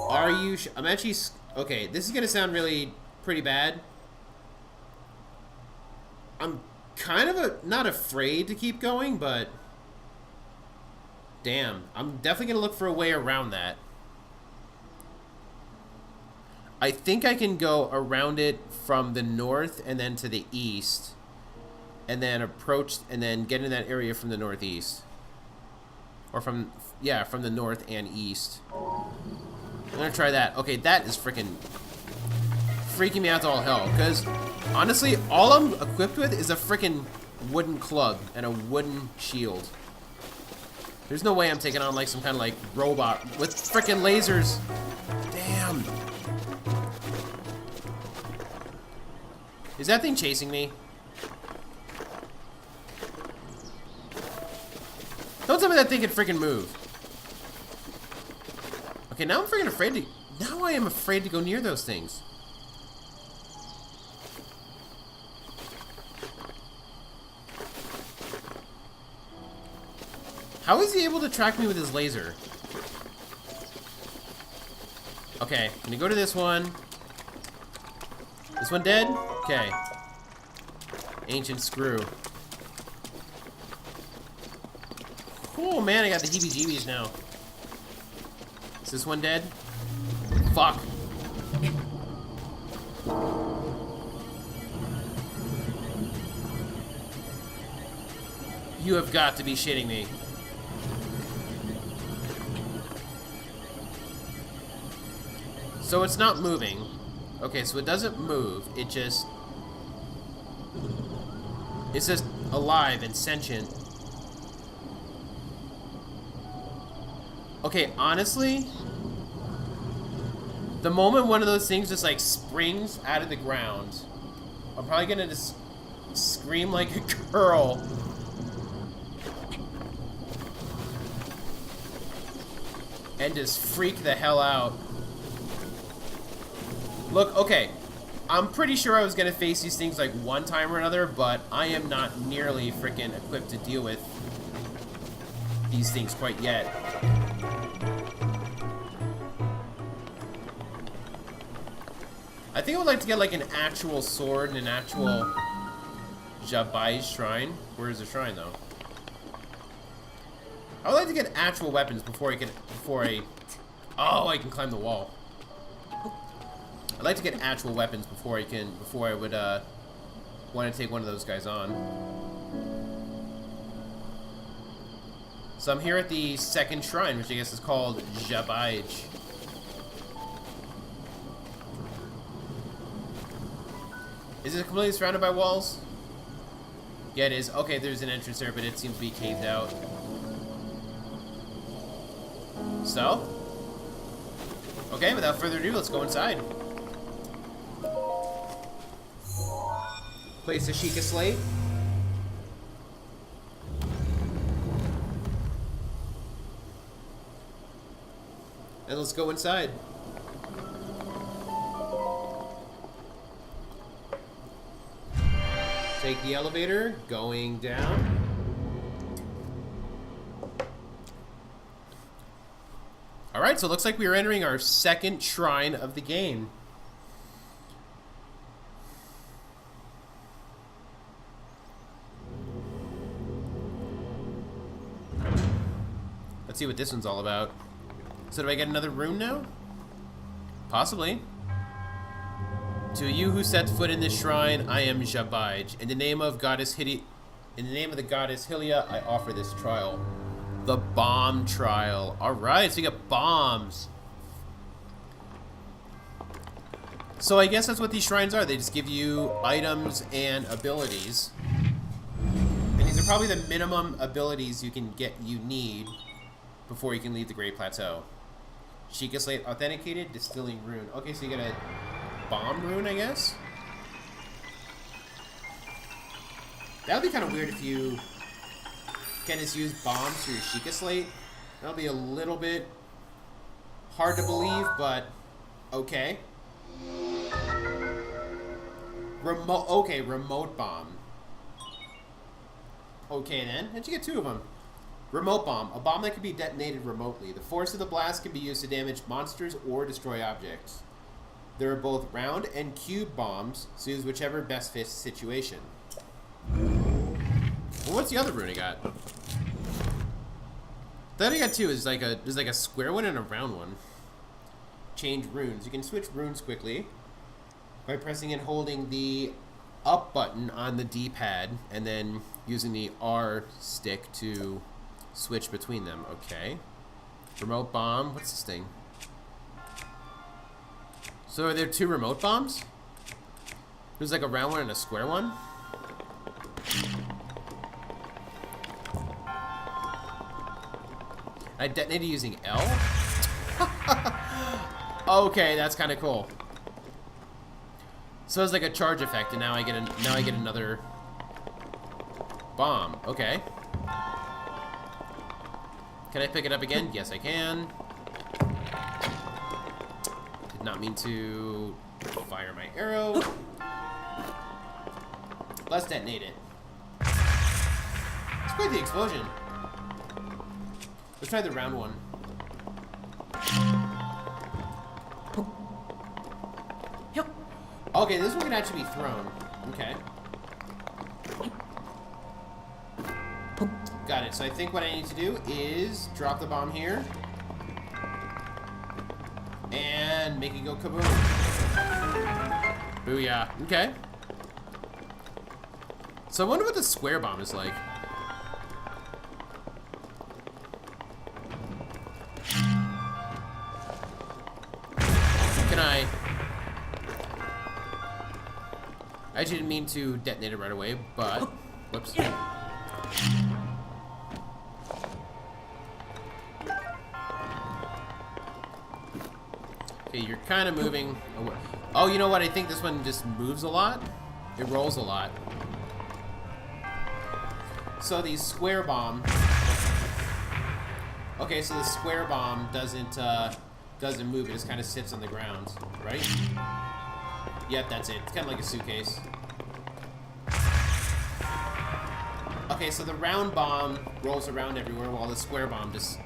Are you I'm actually... Okay, this is gonna sound really pretty bad. I'm kind of not afraid to keep going, but... Damn, I'm definitely gonna look for a way around that. I think I can go around it from the north and then to the east. And then approach, and then get in that area from the northeast. Or from, yeah, from the north and east. I'm gonna try that. Okay, that is freaking me out to all hell. Because, honestly, all I'm equipped with is a freaking wooden club and a wooden shield. There's no way I'm taking on, like, some kind of, like, robot with freaking lasers. Damn. Is that thing chasing me? Don't tell me that thing can freaking move. Okay, now I'm freaking afraid to... Now I am afraid to go near those things. How is he able to track me with his laser? Okay, gonna go to this one. This one dead? Okay. Ancient Screw. Oh man, I got the heebie-jeebies now. Is this one dead? Fuck. You have got to be shitting me. So it's not moving. Okay, so it doesn't move. It's just alive and sentient. Okay, honestly, the moment one of those things just like springs out of the ground, I'm probably gonna just scream like a girl. And just freak the hell out. Look, okay, I'm pretty sure I was gonna face these things like one time or another, but I am not nearly freaking equipped to deal with these things quite yet. I think I would like to get like an actual sword and an actual Jabai shrine. Where is the shrine though? I would like to get actual weapons before I oh, I can climb the wall. I'd like to get actual weapons before I would want to take one of those guys on. So I'm here at the second shrine, which I guess is called Jabaij. Is it completely surrounded by walls? Yeah, it is. Okay, there's an entrance there, but it seems to be caved out. So? Okay, without further ado, let's go inside. Place the Skeikah Slate. And let's go inside. Take the elevator, going down. Alright, so it looks like we are entering our second shrine of the game. Let's see what this one's all about. So do I get another rune now? Possibly. To you who sets foot in this shrine, I am Jabaij. In the name of the goddess Hylia, I offer this trial. The bomb trial. Alright, so you got bombs. So I guess that's what these shrines are. They just give you items and abilities. And these are probably the minimum abilities you need before you can leave the Great Plateau. Skeikah Slate authenticated, distilling rune. Okay, so you get a bomb rune, I guess? That would be kind of weird if you can just use bombs for your Skeikah Slate. That'll be a little bit hard to believe, but okay. Remote bomb. Okay then, how'd you get two of them? Remote bomb, a bomb that can be detonated remotely. The force of the blast can be used to damage monsters or destroy objects. There are both round and cube bombs, so use whichever best fits the situation. Well, what's the other rune I got? The other I got two is there's like a square one and a round one. Change runes. You can switch runes quickly by pressing and holding the up button on the D-pad and then using the R stick to switch between them. Okay. Remote bomb. What's this thing? So are there two remote bombs? There's like a round one and a square one? I detonated using L? Okay, that's kind of cool. So it's like a charge effect, and now I get another bomb. Okay. Can I pick it up again? Yes, I can. Did not mean to fire my arrow. Let's detonate it. It's quite the explosion. Let's try the round one. Okay, this one can actually be thrown. Okay. Got it. So I think what I need to do is drop the bomb here. And make it go kaboom. Booyah. Okay. So I wonder what the square bomb is like. Can I actually didn't mean to detonate it right away, but whoops. Okay, you're kind of moving away. Oh, you know what? I think this one just moves a lot. It rolls a lot. So the square bomb. Okay, so the square bomb doesn't move. It just kind of sits on the ground, right? Yep, that's it. It's kind of like a suitcase. Okay, so the round bomb rolls around everywhere while the square bomb just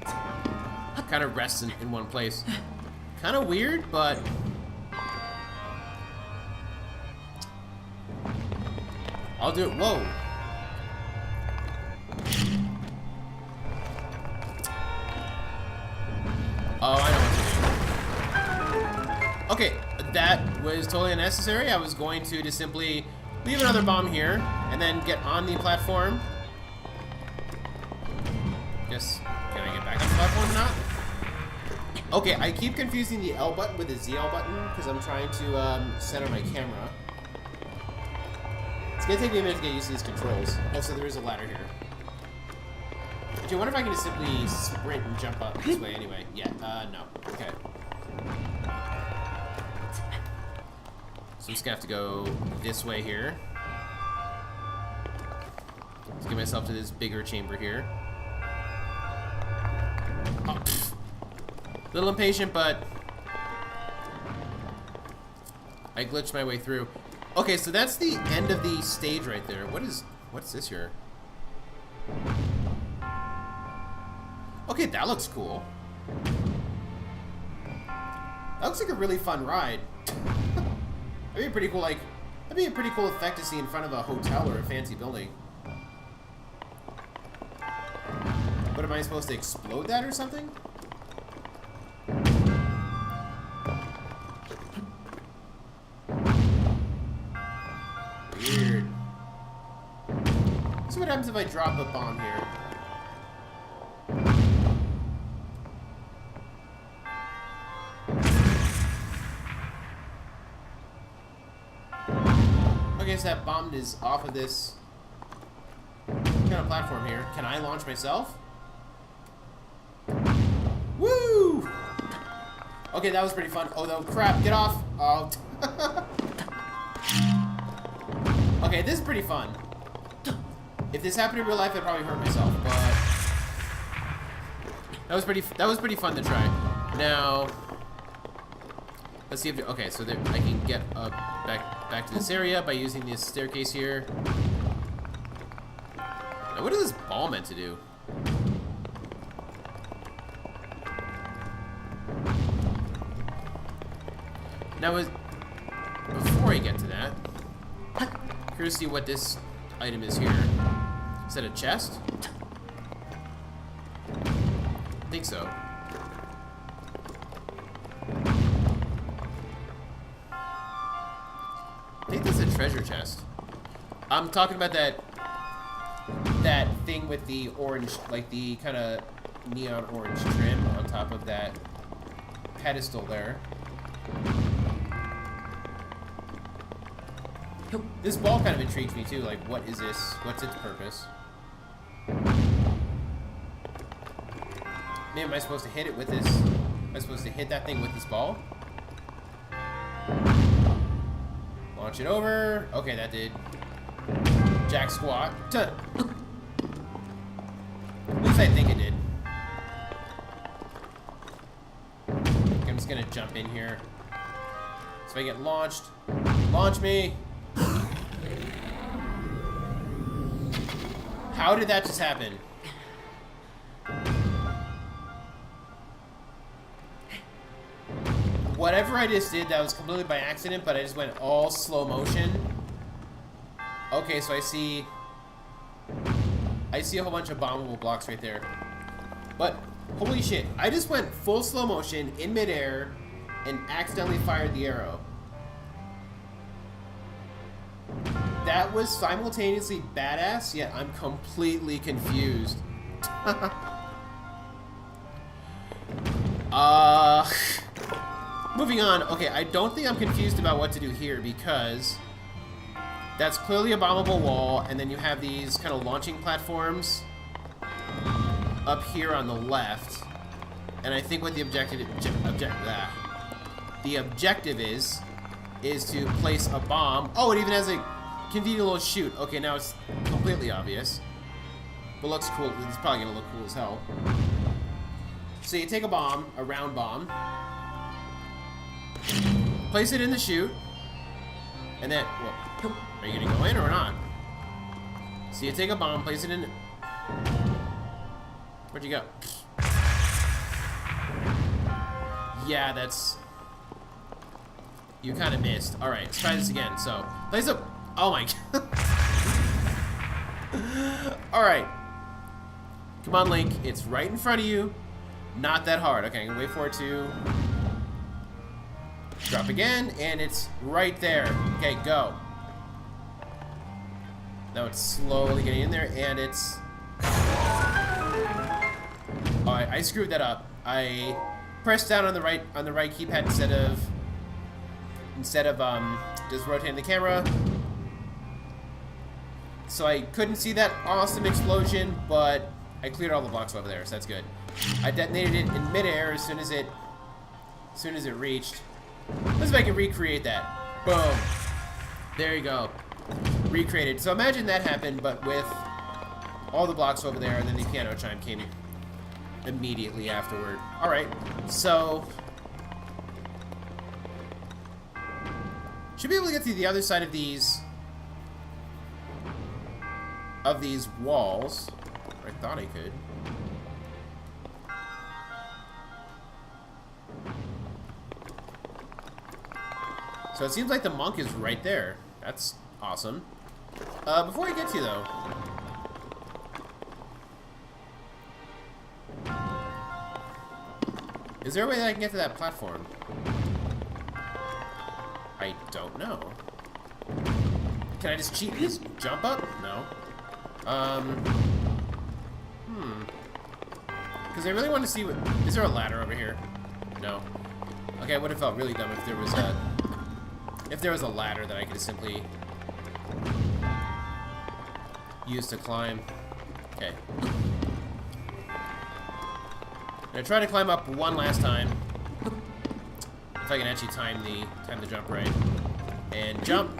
kind of rests in one place. Kind of weird, but I'll do it. Whoa. Oh, I know what to do. Okay, that was totally unnecessary. I was going to just simply leave another bomb here and then get on the platform. Guess, can I get back on the platform or not? Okay, I keep confusing the L button with the ZL button because I'm trying to center my camera. It's gonna take me a minute to get used to these controls. Also, there is a ladder here. Actually, I wonder if I can just simply sprint and jump up this way anyway. Yeah, no. Okay. So I'm just gonna have to go this way here. Let's get myself to this bigger chamber here. Oh, a little impatient, but I glitched my way through. Okay, so that's the end of the stage right there. What's this here? Okay, that looks cool. That looks like a really fun ride. That'd be pretty cool, like, that'd be a pretty cool effect to see in front of a hotel or a fancy building. What, am I supposed to explode that or something? Weird. So what happens if I drop a bomb here? Okay, so that bomb is off of this kind of platform here. Can I launch myself? Woo! Okay, that was pretty fun. Oh, no, crap, get off. Oh. Okay, this is pretty fun. If this happened in real life, I'd probably hurt myself, but that was pretty fun to try. Now, let's see if okay, so there, I can get up back to this area by using this staircase here. Now, what is this ball meant to do? Now, before I get to that, curious to see what this item is here. Is that a chest? I think so. I think that's a treasure chest. I'm talking about that thing with the orange, like the kind of neon orange trim on top of that pedestal there. This ball kind of intrigues me too, like what is this? What's its purpose? Man, am I supposed to hit it with this? Am I supposed to hit that thing with this ball? Launch it over. Okay, that did. Jack squat. At least I think it did. I'm just gonna jump in here. So if I get launched, launch me. How did that just happen? Whatever I just did, that was completely by accident, but I just went all slow motion. Okay, so I see a whole bunch of bombable blocks right there. But, holy shit, I just went full slow motion in midair and accidentally fired the arrow. That was simultaneously badass, yet I'm completely confused. Moving on. Okay, I don't think I'm confused about what to do here because that's clearly a bombable wall, and then you have these kind of launching platforms up here on the left. And I think what the objective is to place a bomb. Oh, it even has a convenient little chute. Okay, now it's completely obvious. But looks cool. It's probably gonna look cool as hell. So you take a bomb, a round bomb, place it in the chute, and then, well, are you gonna go in or not? So you take a bomb, place it in. Where'd you go? Yeah, that's. You kind of missed. All right, let's try this again. So place a. Oh my. Alright. Come on, Link. It's right in front of you. Not that hard. Okay, I'm gonna wait for it to drop again, and it's right there. Okay, go. Now it's slowly getting in there, and it's... Alright, I screwed that up. I pressed down on the right keypad instead of just rotating the camera. So I couldn't see that awesome explosion, but I cleared all the blocks over there, so that's good. I detonated it in midair as soon as it reached. Let's see if I can recreate that. Boom. There you go. Recreated. So imagine that happened, but with all the blocks over there, and then the piano chime came immediately afterward. Alright, so... should be able to get to the other side of these walls. I thought I could. So it seems like the monk is right there. That's awesome. Before I get to you, though... is there a way that I can get to that platform? I don't know. Can I just cheat and just jump up? No. Because I really want to see what... is there a ladder over here? No. Okay, I would have felt really dumb if there was a... if there was a ladder that I could simply use to climb. Okay. I'm gonna try to climb up one last time. If I can actually time the jump right. And jump.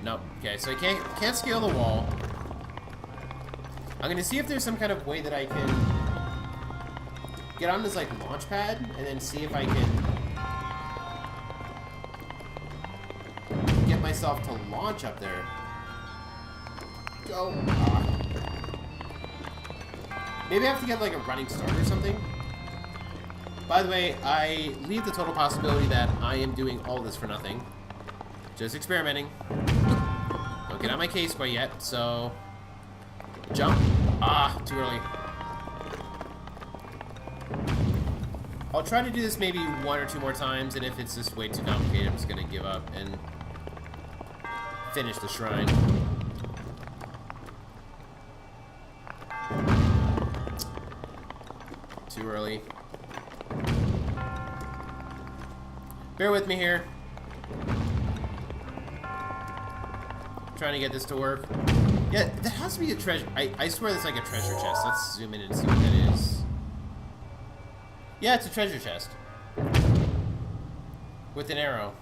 Nope. Okay, so I can't scale the wall. I'm gonna see if there's some kind of way that I can get on this like launch pad and then see if I can get myself to launch up there. Go. Maybe I have to get like a running start or something. By the way, I leave the total possibility that I am doing all this for nothing. Just experimenting. Don't get on my case quite yet, so... jump. Ah, too early. I'll try to do this maybe one or two more times, and if it's just way too complicated, I'm just gonna give up and finish the shrine. Too early. Bear with me here. Trying to get this to work. Yeah, that has to be a treasure. I swear that's like a treasure chest. Let's zoom in and see what that is. Yeah, it's a treasure chest. With an arrow.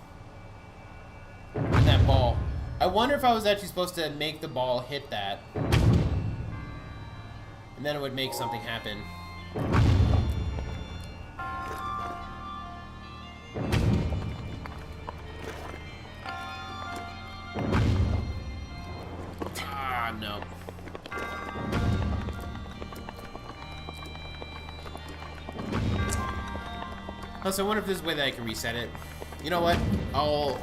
And that ball. I wonder if I was actually supposed to make the ball hit that. And then it would make something happen. No. Oh, so I wonder if there's a way that I can reset it. You know what? I'll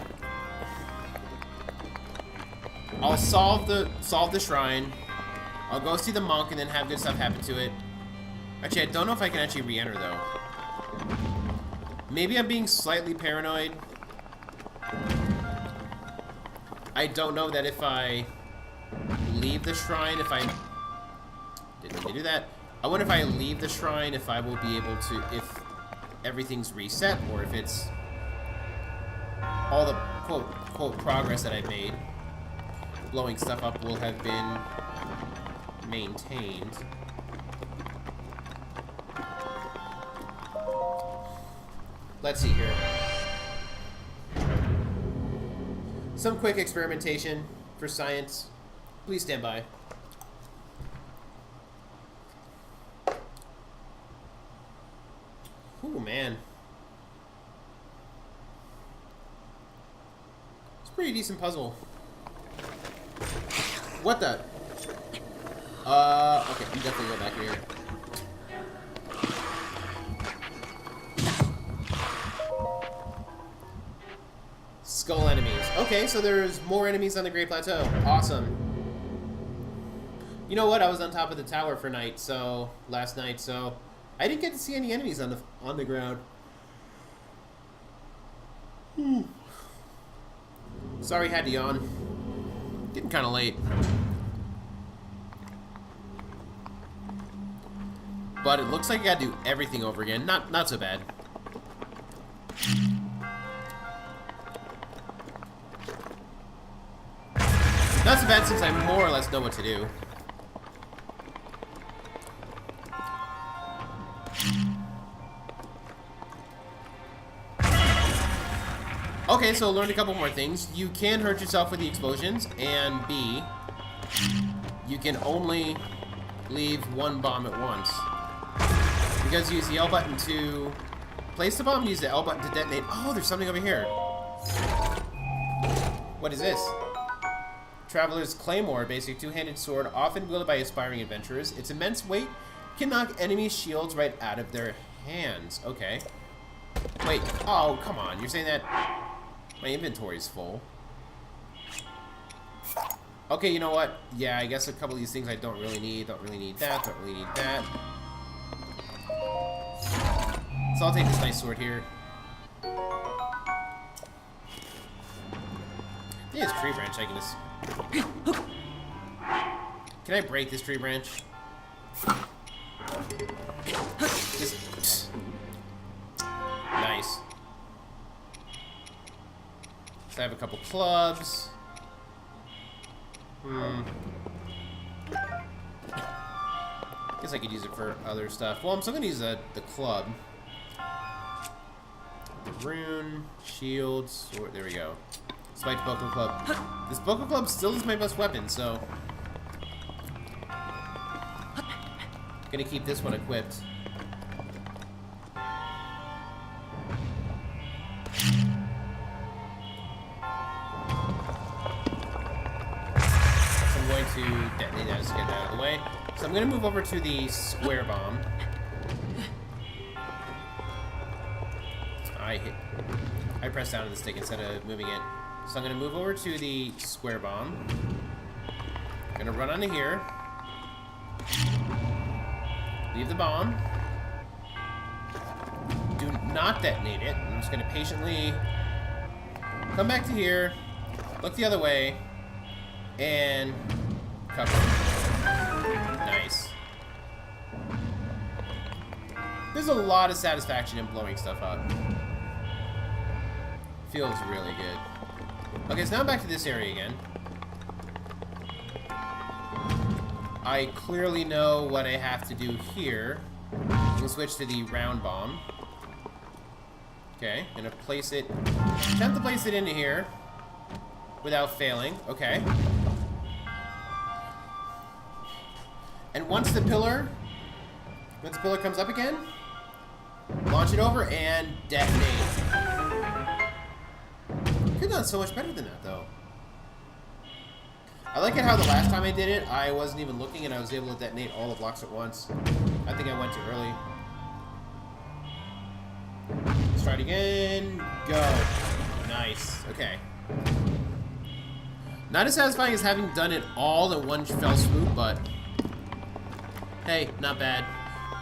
solve the shrine. I'll go see the monk and then have good stuff happen to it. Actually, I don't know if I can actually re-enter though. Maybe I'm being slightly paranoid. I don't know that if I leave the shrine, if I didn't mean to do that. I wonder if I leave the shrine, if I will be able to, if everything's reset, or if it's all the quote progress that I made, blowing stuff up, will have been maintained. Let's see here. Some quick experimentation for science. Please stand by. Ooh, man. It's a pretty decent puzzle. What the? Okay, we definitely go back here. Skull enemies. Okay, so there's more enemies on the Great Plateau. Awesome. You know what? I was on top of the tower for last night, so I didn't get to see any enemies on the ground. Sorry, had to yawn. Getting kind of late. But it looks like I gotta do everything over again. Not so bad. Not so bad since I more or less know what to do. Okay, so learned a couple more things. You can hurt yourself with the explosions, and B, you can only leave one bomb at once. Because you use the L button to place the bomb, use the L button to detonate. Oh, there's something over here. What is this? Traveler's Claymore, basic two-handed sword, often wielded by aspiring adventurers. Its immense weight can knock enemy shields right out of their hands. Okay. Wait. Oh, come on. You're saying that my inventory's full. Okay, you know what? Yeah, I guess a couple of these things I don't really need. Don't really need that. Don't really need that. So I'll take this nice sword here. Yeah, this tree branch I can just... Can I break this tree branch? Just... Nice. So I have a couple clubs. Guess I could use it for other stuff. Well, I'm still gonna use the club. The rune, shield, sword. There we go. Spiked Boku Club. This Boku Club still is my best weapon, so gonna keep this one equipped. To detonate that, just get that out of the way. So I'm going to move over to the square bomb. I pressed down on the stick instead of moving it. So I'm going to move over to the square bomb. I'm going to run onto here. Leave the bomb. Do not detonate it. I'm just going to patiently come back to here, look the other way, and cover. Nice. There's a lot of satisfaction in blowing stuff up. Feels really good. Okay, so now I'm back to this area again. I clearly know what I have to do here. We'll switch to the round bomb. Okay, gonna place it. Attempt to place it into here without failing. Okay. And once the pillar comes up again, launch it over and detonate. Could have done so much better than that, though. I like it how the last time I did it, I wasn't even looking and I was able to detonate all the blocks at once. I think I went too early. Let's try it again. Go. Nice. Okay. Not as satisfying as having done it all in one fell swoop, but hey, not bad.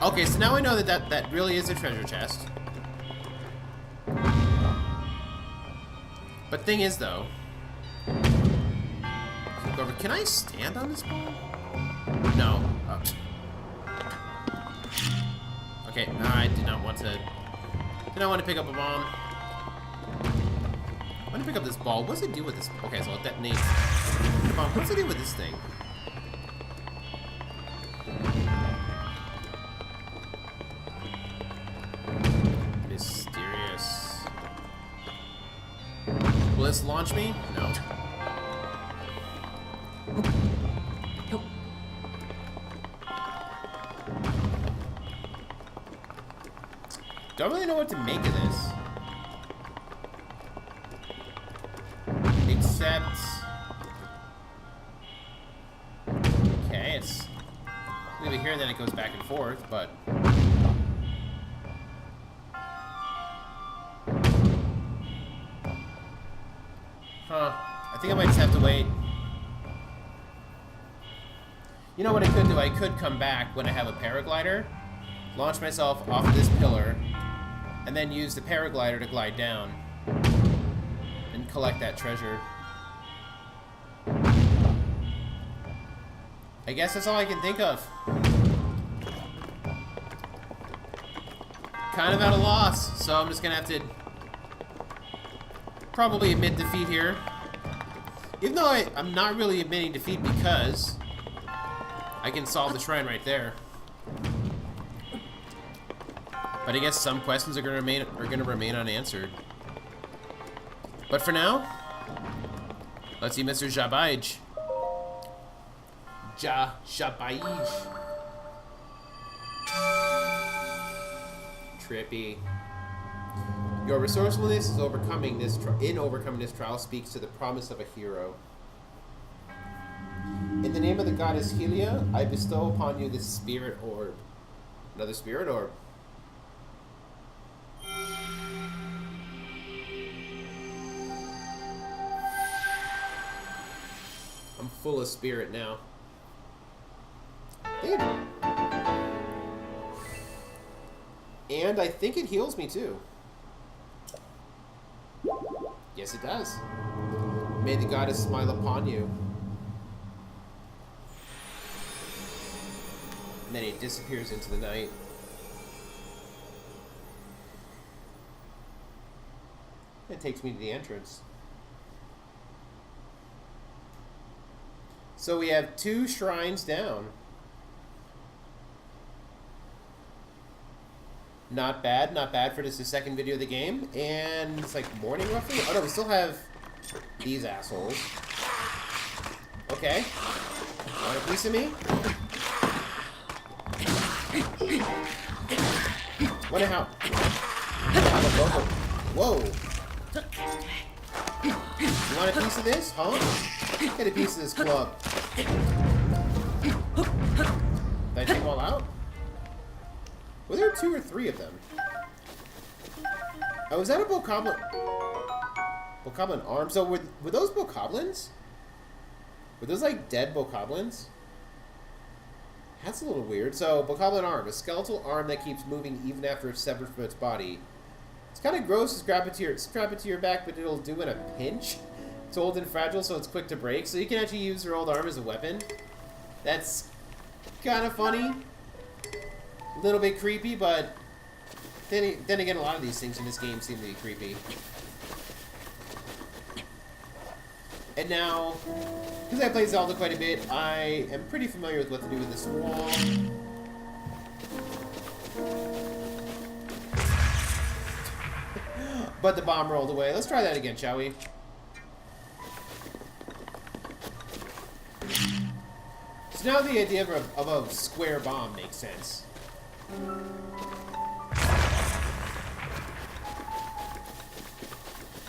Okay, so now I know that really is a treasure chest. But thing is, though, can I stand on this ball? No. Oh. Okay, I did not want to. Did not want to pick up a bomb. I want to pick up this ball. What does it do with this? Okay, so I'll detonate the bomb. What does it do with this thing? Mysterious. Will this launch me? No. Don't really know what to make of this. Except... Okay, it's over here and then it goes back and forth, but... Huh. I think I might just have to wait. You know what I could do? I could come back when I have a paraglider, launch myself off of this pillar, and then use the paraglider to glide down and collect that treasure. I guess that's all I can think of. Kind of at a loss, so I'm just gonna have to probably admit defeat here. Even though I'm not really admitting defeat because I can solve the shrine right there. But I guess some questions are gonna remain unanswered. But for now, let's see Mr. Jabaij. Jabaij. Trippy. Your resourcefulness in overcoming this trial speaks to the promise of a hero. In the name of the goddess Helia, I bestow upon you this spirit orb. Another spirit orb. I'm full of spirit now. And I think it heals me too. Yes, it does. May the goddess smile upon you. And then it disappears into the night. It takes me to the entrance. So we have 2 shrines down. Not bad, not bad for just the second video of the game. And it's like morning roughly? Oh no, we still have these assholes. Okay. Want a piece of me? Wonder how. Whoa. You want a piece of this, huh? Get a piece of this club. Did I take them all out? Were there 2 or 3 of them? Oh, was that a bokoblin? Bokoblin arm? So were those bokoblins? Were those like dead bokoblins? That's a little weird. So, bokoblin arm. A skeletal arm that keeps moving even after it's severed from its body. It's kind of gross to strap it to your back, but it'll do in a pinch. It's old and fragile, so it's quick to break. So you can actually use your old arm as a weapon. That's kind of funny. A little bit creepy, but then again, a lot of these things in this game seem to be creepy. And now, because I played Zelda quite a bit, I am pretty familiar with what to do with this wall. But the bomb rolled away. Let's try that again, shall we? So now the idea of a square bomb makes sense.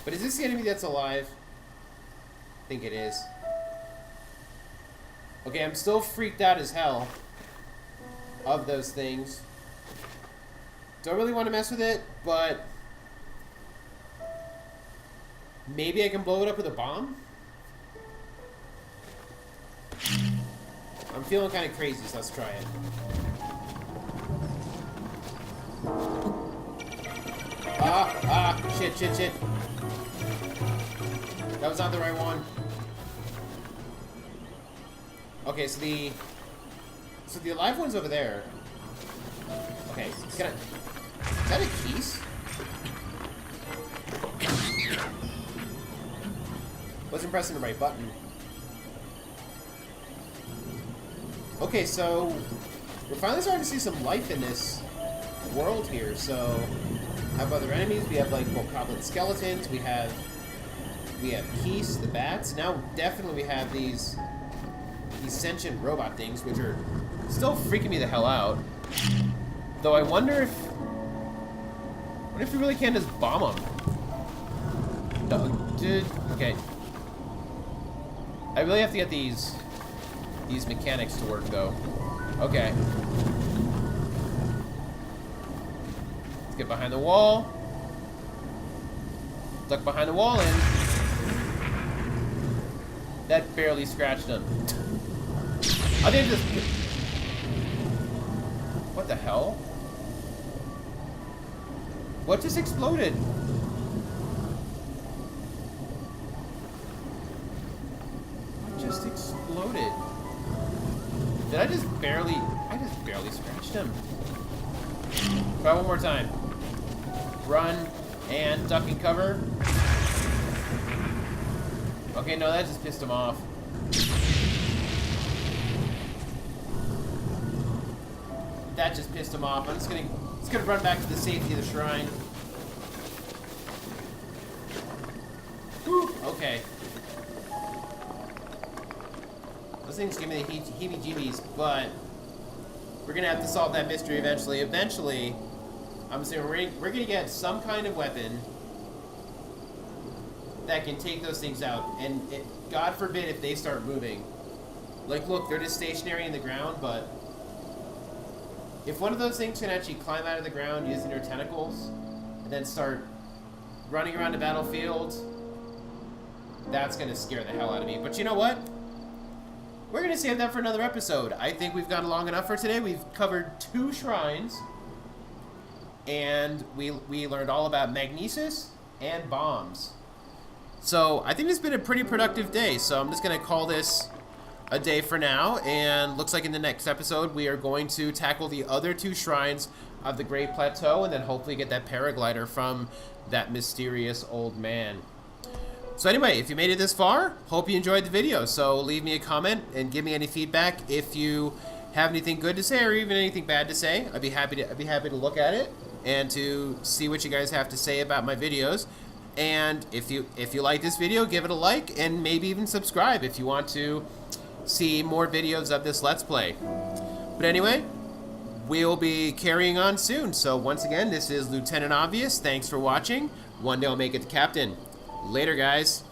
But is this the enemy that's alive? I think it is. Okay, I'm still freaked out as hell of those things. Don't really want to mess with it, but maybe I can blow it up with a bomb? I'm feeling kind of crazy, so let's try it. Shit. That was not the right one. Okay, so the alive one's over there. Okay, is that a keys? Wasn't pressing the right button. Okay, so we're finally starting to see some life in this world here. So we have other enemies. We have like bokoblin skeletons. We have Keese, the bats. Now definitely we have these sentient robot things, which are still freaking me the hell out. Though I wonder if we really can just bomb them. No, dude. Okay. I really have to get these mechanics to work, though. Okay. Let's get behind the wall. Duck behind the wall, and that barely scratched him. I think this... What the hell? What just exploded? What just exploded? Did I just barely... I just barely scratched him. Try one more time. Run and duck and cover. Okay, no, that just pissed him off. That just pissed him off. I'm just gonna run back to the safety of the shrine. Whew, okay. Those things give me the heebie-jeebies, but we're gonna have to solve that mystery eventually. Eventually, I'm assuming we're gonna get some kind of weapon that can take those things out, and God forbid if they start moving. Like, look, they're just stationary in the ground, but if one of those things can actually climb out of the ground using their tentacles and then start running around the battlefield, that's gonna scare the hell out of me. But you know what? We're gonna save that for another episode. I think we've gone long enough for today. We've covered 2 shrines, and we learned all about magnesis and bombs. So I think it's been a pretty productive day, so I'm just going to call this a day for now, and looks like in the next episode we are going to tackle the other 2 shrines of the Great Plateau, and then hopefully get that paraglider from that mysterious old man. So anyway, if you made it this far, hope you enjoyed the video, so leave me a comment and give me any feedback. If you have anything good to say or even anything bad to say, I'd be happy to look at it and to see what you guys have to say about my videos. And if you like this video, give it a like, and maybe even subscribe if you want to see more videos of this Let's Play. But anyway, we'll be carrying on soon. So once again, this is Lieutenant Obvious. Thanks for watching. One day I'll make it to Captain. Later, guys.